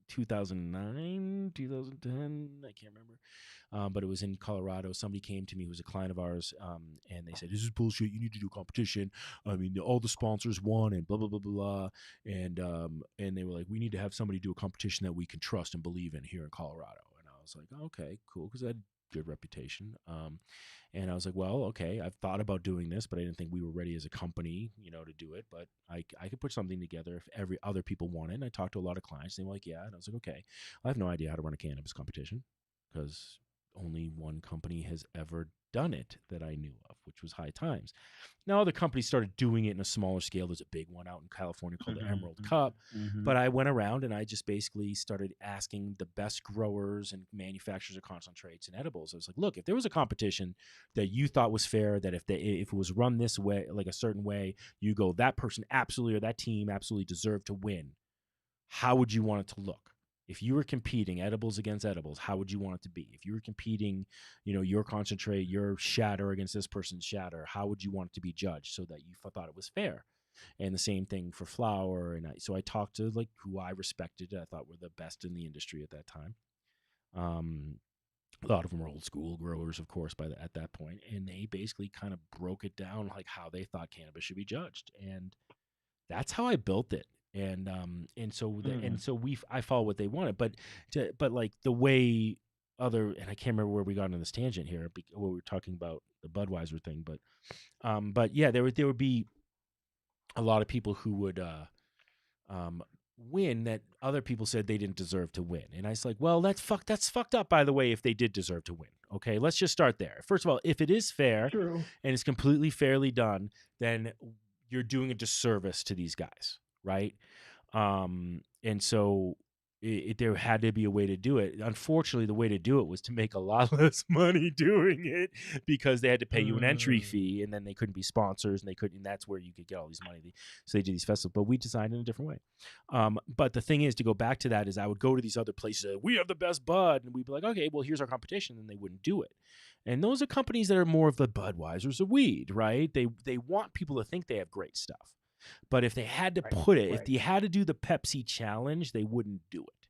2009, 2010, I can't remember. But it was in Colorado. Somebody came to me who was a client of ours, and they said, "This is bullshit. You need to do a competition. I mean, all the sponsors won, and blah blah blah blah blah." And they were like, "We need to have somebody do a competition that we can trust and believe in here in Colorado." And I was like, "Okay, cool," because I had good reputation. And I was like, well, okay, I've thought about doing this, but I didn't think we were ready as a company, to do it. But I could put something together if every other people want it. And I talked to a lot of clients. And they were like, yeah. And I was like, okay, I have no idea how to run a cannabis competition because only one company has ever done it that I knew of, which was High Times. Now other companies started doing it in a smaller scale. There's a big one out in California called the Mhm, Emerald mhm, Cup. mhm. But I went around and I just basically started asking the best growers and manufacturers of concentrates and edibles. I was like, look, if there was a competition that you thought was fair, that if it was run this way, like a certain way, you go, that person absolutely, or that team absolutely deserved to win. How would you want it to look? If you were competing edibles against edibles, how would you want it to be? If you were competing, your concentrate, your shatter against this person's shatter, how would you want it to be judged so that you thought it was fair? And the same thing for flower. And so I talked to like who I respected, I thought were the best in the industry at that time. Um, a lot of them were old school growers, of course, at that point, and they basically kind of broke it down like how they thought cannabis should be judged, and that's how I built it. And so I follow what they wanted, but like the way and I can't remember where we got on this tangent here, we were talking about the Budweiser thing, but yeah, there would be a lot of people who would win that other people said they didn't deserve to win. And I was like, well, that's fucked up, by the way, if they did deserve to win. Okay, let's just start there. First of all, if it is fair True. and it's completely fairly done, then you're doing a disservice to these guys, right? And so there had to be a way to do it. Unfortunately, the way to do it was to make a lot less money doing it because they had to pay you an entry Mm. fee, and then they couldn't be sponsors, and that's where you could get all these money. So they did these festivals, but we designed it in a different way. But the thing is, to go back to that, is I would go to these other places. We have the best bud, and we'd be like, okay, well, here's our competition, and they wouldn't do it. And those are companies that are more of the Budweisers of weed, right? They want people to think they have great stuff. But if they had to Right. put it, if Right. they had to do the Pepsi challenge, they wouldn't do it.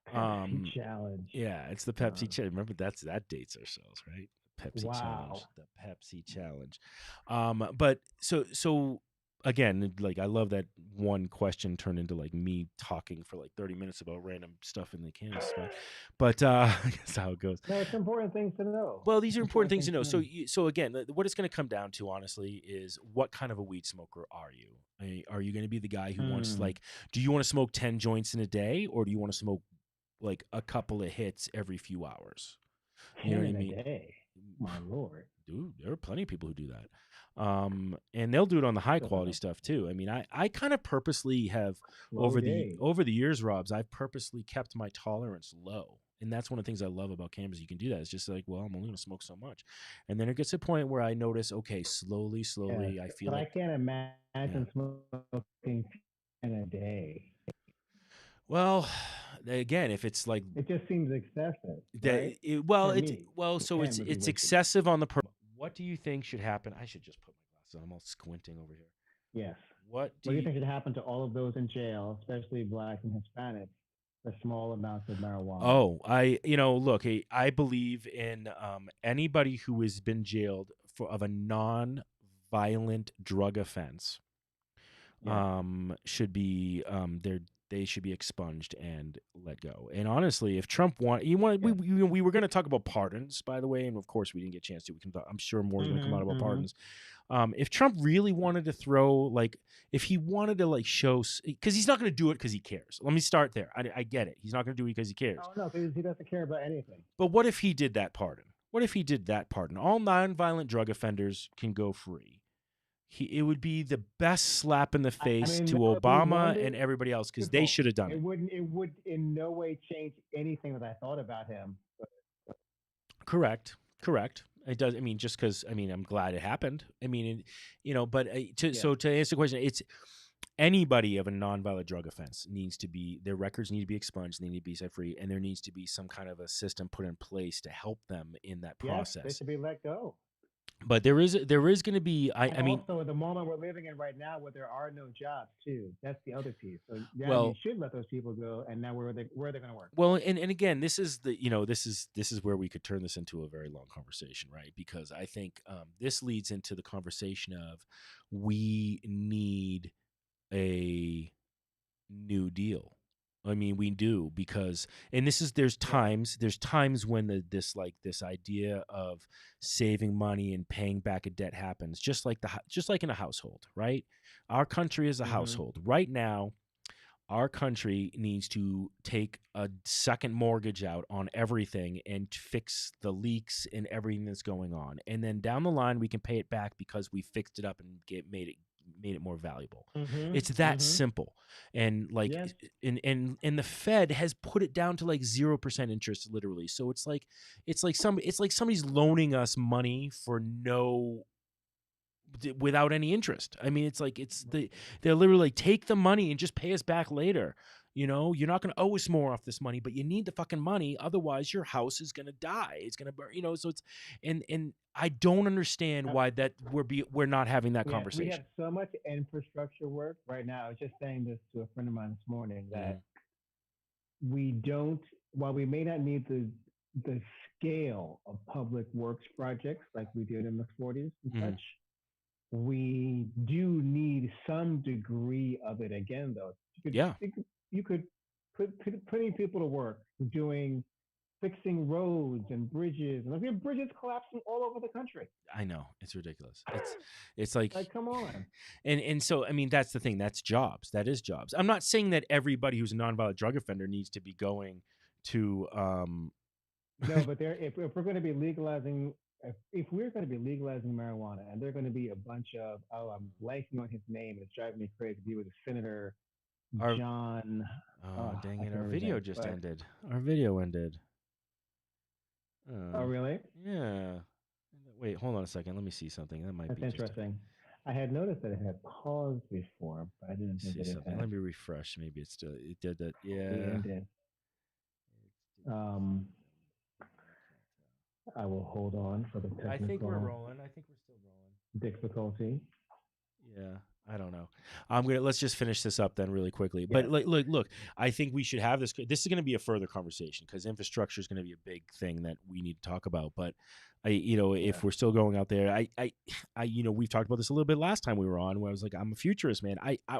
Pepsi challenge. Yeah, it's the Pepsi challenge. Remember, that dates ourselves, right? Pepsi challenge, Wow. the Pepsi challenge. But so again, like I love that one question turned into like me talking for like 30 minutes about random stuff in the cannabis spot. But that's how it goes. No, it's important things to know. Well, these are It's important things to know. to So again, what it's going to come down to, honestly, is what kind of a weed smoker are you? Are you going to be the guy who wants Mm. do you want to smoke 10 joints in a day, or do you want to smoke like a couple of hits every few hours? You know 10 what I in a mean? day. My lord. Dude, there are plenty of people who do that. And they'll do it on the high quality stuff too. I mean, I kind of purposely have Slow day. over the years, Robs, I've purposely kept my tolerance low. And that's one of the things I love about cannabis. You can do that. It's just like, well, I'm only going to smoke so much. And then it gets to a point where I notice, okay, slowly, Yes, I feel but I like, can't imagine smoking 10 a day. well, again, if it's like It just seems excessive, that, right? well, For it's me, so 10 would be it's way too much. excessive on the What do you think should happen? I should just put my glasses on. I'm all squinting over here. Yes. What What do you think should happen to all of those in jail, especially blacks and Hispanics, for small amounts of marijuana? Oh, look, I believe in anybody who has been jailed of a non-violent drug offense. Yeah. Should be they should be expunged and let go. And honestly, if Trump we were going to talk about pardons, by the way, and of course we didn't get a chance to. I'm sure more is going to come out about pardons. If Trump really wanted to throw, like, if he wanted to like show, because he's not going to do it because he cares. Let me start there. I get it. He's not going to do it because he cares. Oh no, because he doesn't care about anything. But what if he did that pardon? What if he did that pardon? All nonviolent drug offenders can go free. It would be the best slap in the face to Obama and everybody else, because they should have done it. It would in no way change anything that I thought about him. Correct. It does. I mean, just because, I'm glad it happened. I mean, but so to answer the question, it's anybody of a nonviolent drug offense their records need to be expunged, they need to be set free, and there needs to be some kind of a system put in place to help them in that process. Yes, they should be let go. But there is going to be, I mean, also the moment we're living in right now, where there are no jobs too. That's the other piece. So you should let those people go. And now where are they going to work? Well, and again, this is this is where we could turn this into a very long conversation, right? Because I think this leads into the conversation of we need a New Deal. I mean, we do, because, and there's times when this idea of saving money and paying back a debt happens, just like in a household, right? Our country is a household right now. our country needs to take a second mortgage out on everything and fix the leaks and everything that's going on, and then down the line we can pay it back because we fixed it up and made it more valuable. Mm-hmm. It's that Mm-hmm. simple. And like, Yes. and the Fed has put it down to like 0% interest, literally. So it's like somebody's loaning us money for without any interest. I mean, it's like they're literally like, take the money and just pay us back later. You're not going to owe us more off this money, but you need the fucking money, otherwise your house is going to die. It's going to burn. So it's and I don't understand why that we're not having that Yes, we have conversation. so much infrastructure work right now. I was just saying this to a friend of mine this morning that Mhm. we don't, while we may not need the scale of public works projects like we did in the 40s and Mhm. such, we do need some degree of it again, though. Yeah, You could putting people to work doing fixing roads and bridges, and we have bridges collapsing all over the country. I know, it's ridiculous. It's like, Like, come on. and so I mean, that's the thing. That's jobs. That is jobs. I'm not saying that everybody who's a nonviolent drug offender needs to be going to No, but if we're going to be legalizing, if we're going to be legalizing marijuana, and they're going to be a bunch of, oh, I'm blanking on his name. It's driving me crazy. He was a Senator our John. oh, Oh, dang I it, can't our remember his video name. just But ended. Our video ended. oh, Oh, really? yeah. Wait, hold on a second. Let me see something. That might That's be just interesting. I had noticed that it had paused before, but I didn't think see that it something. had Let me refresh. Maybe it did that. fully Yeah. ended. Um, I will hold on for the I think we're technical rolling. I think we're still rolling. difficulty. Yeah, I don't know. Let's just finish this up then really quickly. But Yes. like, look, I think we should have this. This is going to be a further conversation because infrastructure is going to be a big thing that we need to talk about. But Yeah. if we're still going out there, we've talked about this a little bit last time we were on, where I was like, I'm a futurist, man.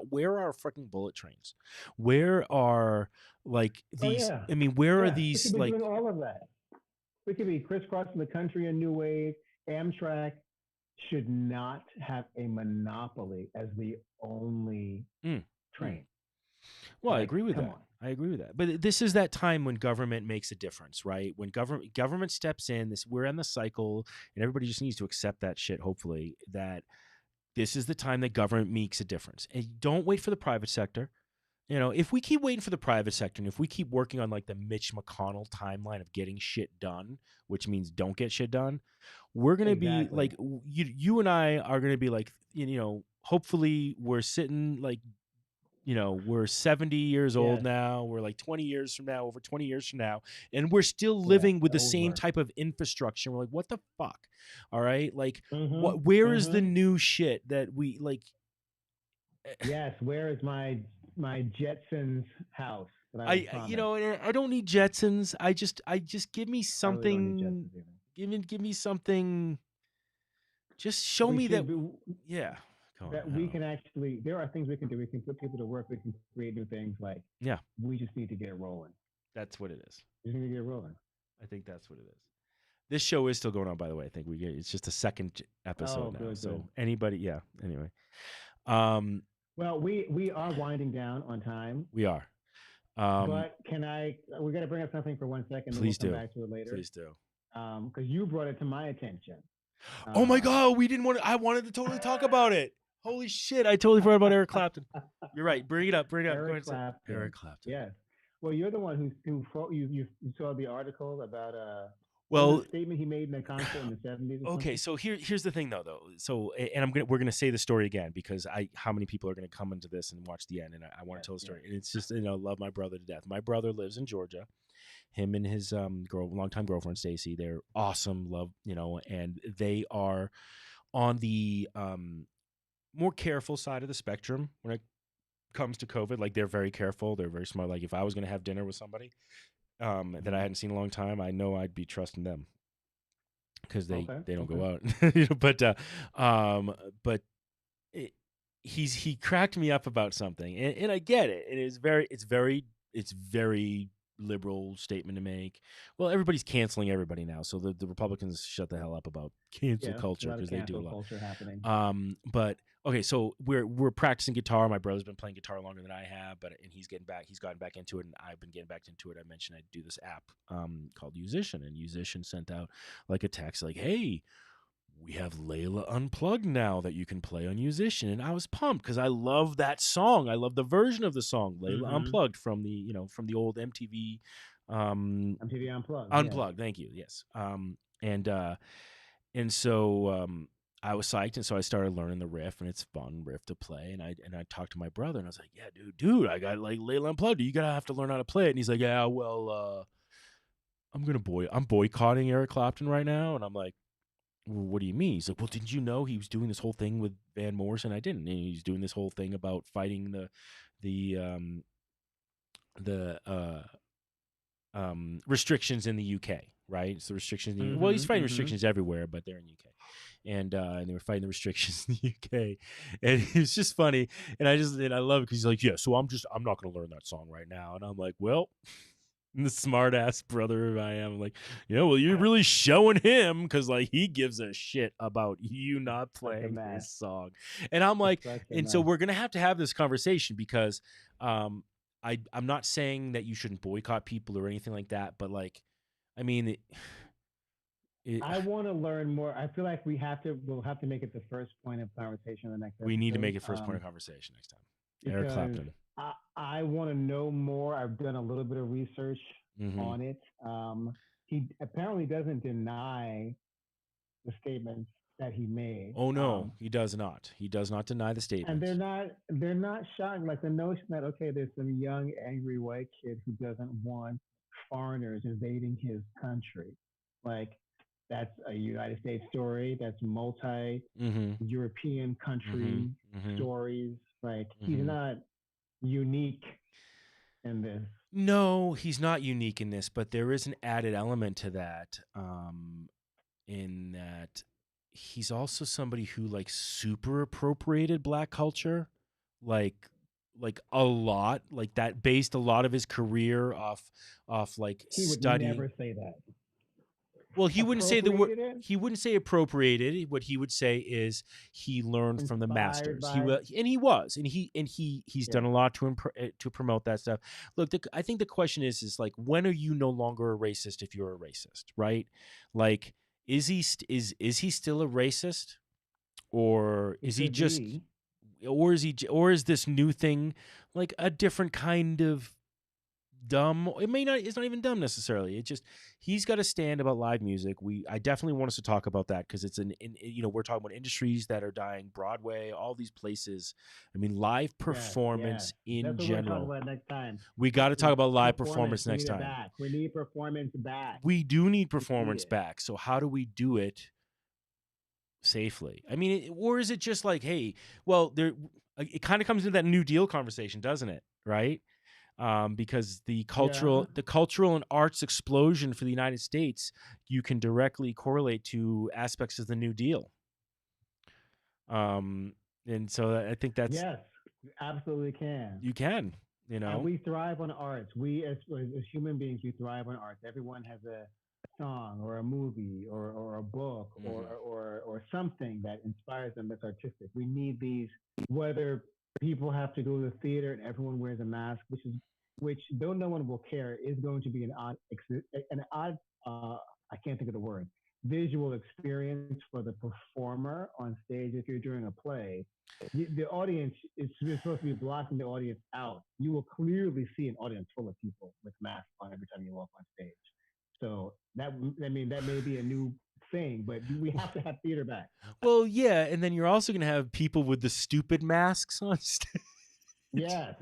Where are fucking bullet trains? Where are like Oh these? yeah. I mean, where are Yeah. We these could be like? doing all of that. We could be crisscrossing the country in new ways. Amtrak should not have a monopoly as the only Mm, mm. train. Well, I Like, agree with come that. on. I agree with that. But this is that time when government makes a difference, right? When government steps in, we're in the cycle, and everybody just needs to accept that shit. Hopefully, that this is the time that government makes a difference. And don't wait for the private sector. If we keep waiting for the private sector, and if we keep working on like the Mitch McConnell timeline of getting shit done, which means don't get shit done, we're gonna be Exactly. like, you and I are gonna be like, hopefully we're sitting like, we're 70 years old Yes. now. We're like 20 years from now, over 20 years from now, and we're still Yes. living with the same Over. type of infrastructure. We're like, what the fuck? All right. Like, Mm-hmm. where is the Mm-hmm. new shit that we like? Yes. Where is my Jetsons house that I was promised? And I don't need Jetsons. I just give me I really don't need something. Jetsons either. Give me something. Just show We me that. should be, Yeah. Come on. that we can actually. There are things we can do. We can put people to work. We can create new things. Like, Yeah. we just need to get it rolling. That's what it is. We just need to get it rolling. I think that's what it is. This show is still going on, by the way. I think it's just a second episode Oh, now. good, So good. anybody, yeah. Anyway, um, Well, we are winding down on time, we are. but we got to bring up something for 1 second, and we'll Please come do. back to it later. Please do. Because you brought it to my attention. Oh my Um, God, we didn't want to. I wanted to totally talk about it. Holy shit, I totally forgot about Eric Clapton. You're right. Bring it up. Bring it up. Go ahead Eric and say- Clapton. Eric Clapton. Yes. Well, you're the one you saw the article about Well, the statement he made in a concert in the 70s. Or okay, something? so here's the thing though. So, and we're gonna say the story again because how many people are gonna come into this and watch the end, and I want to tell the story. Yes. And it's just, love my brother to death. My brother lives in Georgia. Him and his longtime girlfriend Stacy, they're awesome, love, and they are on the more careful side of the spectrum when it comes to COVID. Like, they're very careful, they're very smart. Like, if I was gonna have dinner with somebody that I hadn't seen in a long time, I know I'd be trusting them because they don't go out. But he cracked me up about something, and I get it. It's very liberal statement to make. Well, everybody's canceling everybody now, so the Republicans shut the hell up about cancel Yeah, a culture lot of because they do a cancel lot. culture happening. But okay, so we're practicing guitar. My brother's been playing guitar longer than I have, and he's gotten back into it, and I've been getting back into it. I mentioned I do this app called Musician, and Musician sent out like a text like, "Hey, we have Layla Unplugged now that you can play on Musician," and I was pumped because I love that song. I love the version of the song Layla Unplugged from the old MTV. MTV Unplugged. Yeah. Unplugged. Thank you. Yes. And uh, and so I was psyched, and so I started learning the riff, and it's a fun riff to play. And I talked to my brother, and I was like, "Yeah, dude, I got like Layla Unplugged. You gotta have to learn how to play it." And he's like, "Yeah, well, I'm boycotting Eric Clapton right now." And I'm like, "Well, what do you mean?" He's like, "Well, didn't you know he was doing this whole thing with Van Morrison?" I didn't. And he's doing this whole thing about fighting the restrictions in the UK, right? So restrictions. Well, he's fighting restrictions everywhere, but they're in UK, and they were fighting the restrictions in the UK, and it's just funny. And I love it because he's like, "Yeah, so I'm not going to learn that song right now," and I'm like, "Well." The smart ass brother I am, I'm like, yeah, well, you're really showing him because like he gives a shit about you not playing his song, and I'm like, and so we're gonna have this conversation because I'm not saying that you shouldn't boycott people or anything like that, but like, I mean, I want to learn more. I feel like we'll have to make it the first point of conversation in the next episode. We need to make it first point of conversation next time. Eric Clapton. I want to know more. I've done a little bit of research on it. He apparently doesn't deny the statements that he made. Oh no, he does not. He does not deny the statements. And they're not shocked. Like the notion that okay, there's some young angry white kid who doesn't want foreigners invading his country. Like that's a United States story. That's multi European country stories. Like he's not unique in this. No, he's not unique in this, but there is an added element to that. In that he's also somebody who like super appropriated black culture, like a lot, like that based a lot of his career off like he would studying. Never say that. Well, he wouldn't say the word. He wouldn't say appropriated. What he would say is he learned from the masters. He's done a lot to promote that stuff. Look, I think the question is like when are you no longer a racist if you're a racist, right? Like, is he still a racist, or is he just, or is this new thing like a different kind of dumb? It's not even dumb necessarily. It just, he's got a stand about live music. I definitely want us to talk about that because it's we're talking about industries that are dying, Broadway, all these places. I mean, live performance in general. We'll talk about next time. We got to talk about live performance next time. We need performance back. We do need performance back. So how do we do it safely? I mean, or is it just like, hey, well, it kind of comes into that New Deal conversation, doesn't it? Right? Because the cultural and arts explosion for the United States, you can directly correlate to aspects of the New Deal. And so I think that's, yes, absolutely can. You can, And we thrive on arts. We as human beings, we thrive on arts. Everyone has a song or a movie or a book or something that inspires them that's artistic. We need these, whether people have to go to the theater and everyone wears a mask, which though no one will care, is going to be an odd I can't think of the word, visual experience for the performer on stage. If you're doing a play, the audience is supposed to be blocking the audience out. You will clearly see an audience full of people with masks on every time you walk on stage. So that may be a new thing, but we have to have theater back. Well, yeah, and then you're also going to have people with the stupid masks on stage. Yeah,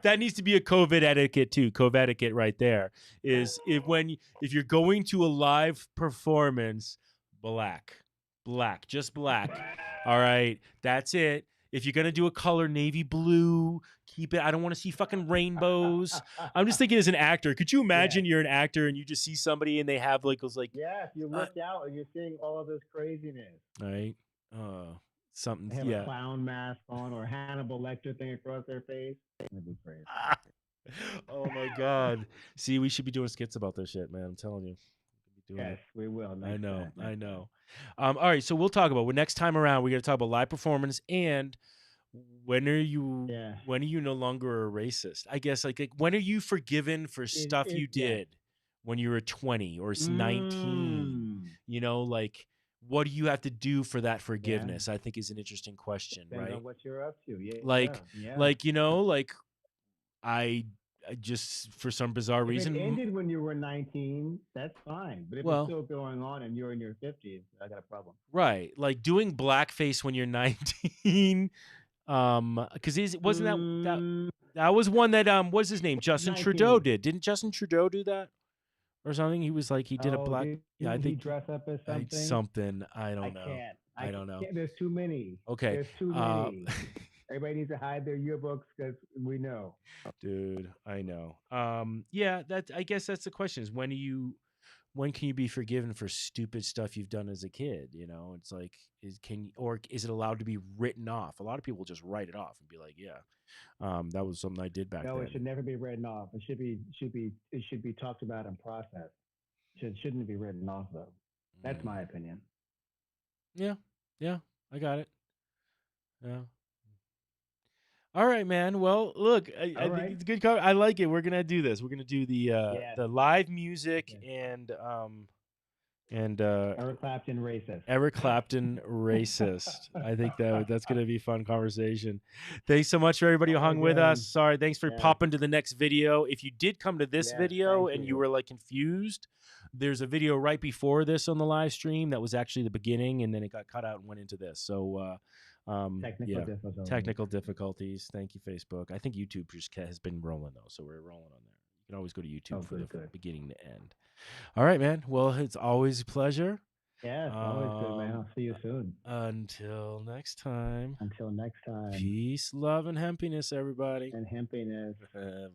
that needs to be a COVID etiquette too. COVID etiquette right there is if you're going to a live performance, black, just black. All right, that's it. If you're gonna do a color, navy blue, keep it. I don't want to see fucking rainbows. I'm just thinking as an actor. Could you imagine you're an actor and you just see somebody and they have like those like? Yeah, if you look out and you're seeing all of this craziness. Right. Something. They have a clown mask on or Hannibal Lecter thing across their face. That'd be crazy. Oh my God. See, we should be doing skits about this shit, man. I'm telling you. We'll be doing Yes, it. we will I next know. time. I Next time. know. All right. So we'll talk about next time around. We're gonna talk about live performance and when are you Yeah. when are you no longer a racist? I guess like when are you forgiven for stuff you Yes. did when you were 20 or 19? Mm. Like what do you have to do for that Yeah. forgiveness? I think is an interesting question, Depends right? on what you're up to. Yeah. Like Yeah. like I, I just for some bizarre If it reason, ended when you were 19, that's fine. But if it's well, still going on and you're in your 50s, I got a problem. right, like doing blackface when you're 19, because wasn't Mm, that was one that what's his name, Justin Trudeau 19. did? Didn't Justin Trudeau do that or something? He was like he did a Oh, black, yeah, I didn't he think dress up as something? something. I I don't know. can't. I I don't know. can't. There's too many. Okay, There's too uh, many. Everybody needs to hide their yearbooks because we know. dude, I know. Yeah, that I guess that's the question: is when can you be forgiven for stupid stuff you've done as a kid? It's like is it allowed to be written off? A lot of people just write it off and be like, yeah, that was something I did back No, it then. should never be written off. It should be talked about and processed. Shouldn't be written off though. That's Mm. my opinion. Yeah, yeah, I got it. Yeah. All right, man. Well, look, All I think right. it's a good cover. I like it. We're gonna do this. We're gonna do Yes. the live music Okay. and Eric Clapton racist. Eric Clapton racist. I think that's gonna be a fun conversation. Thanks so much for everybody who All right, hung with us. Gavin. Sorry, thanks for Yes. popping to the next video. If you did come to this Yes. video Thank and you you. were like confused, there's a video right before this on the live stream that was actually the beginning, and then it got cut out and went into this. So, Technical yeah, difficulties. technical difficulties. Thank you, Facebook. I think YouTube just has been rolling though, so we're rolling on there. You can always go to YouTube Oh, for the good. beginning to end. All right, man. Well, it's always a pleasure. Yes. Always good, man. I'll see you soon. Until next time, Until next time. peace, love, and happiness, everybody. And happiness. Bye.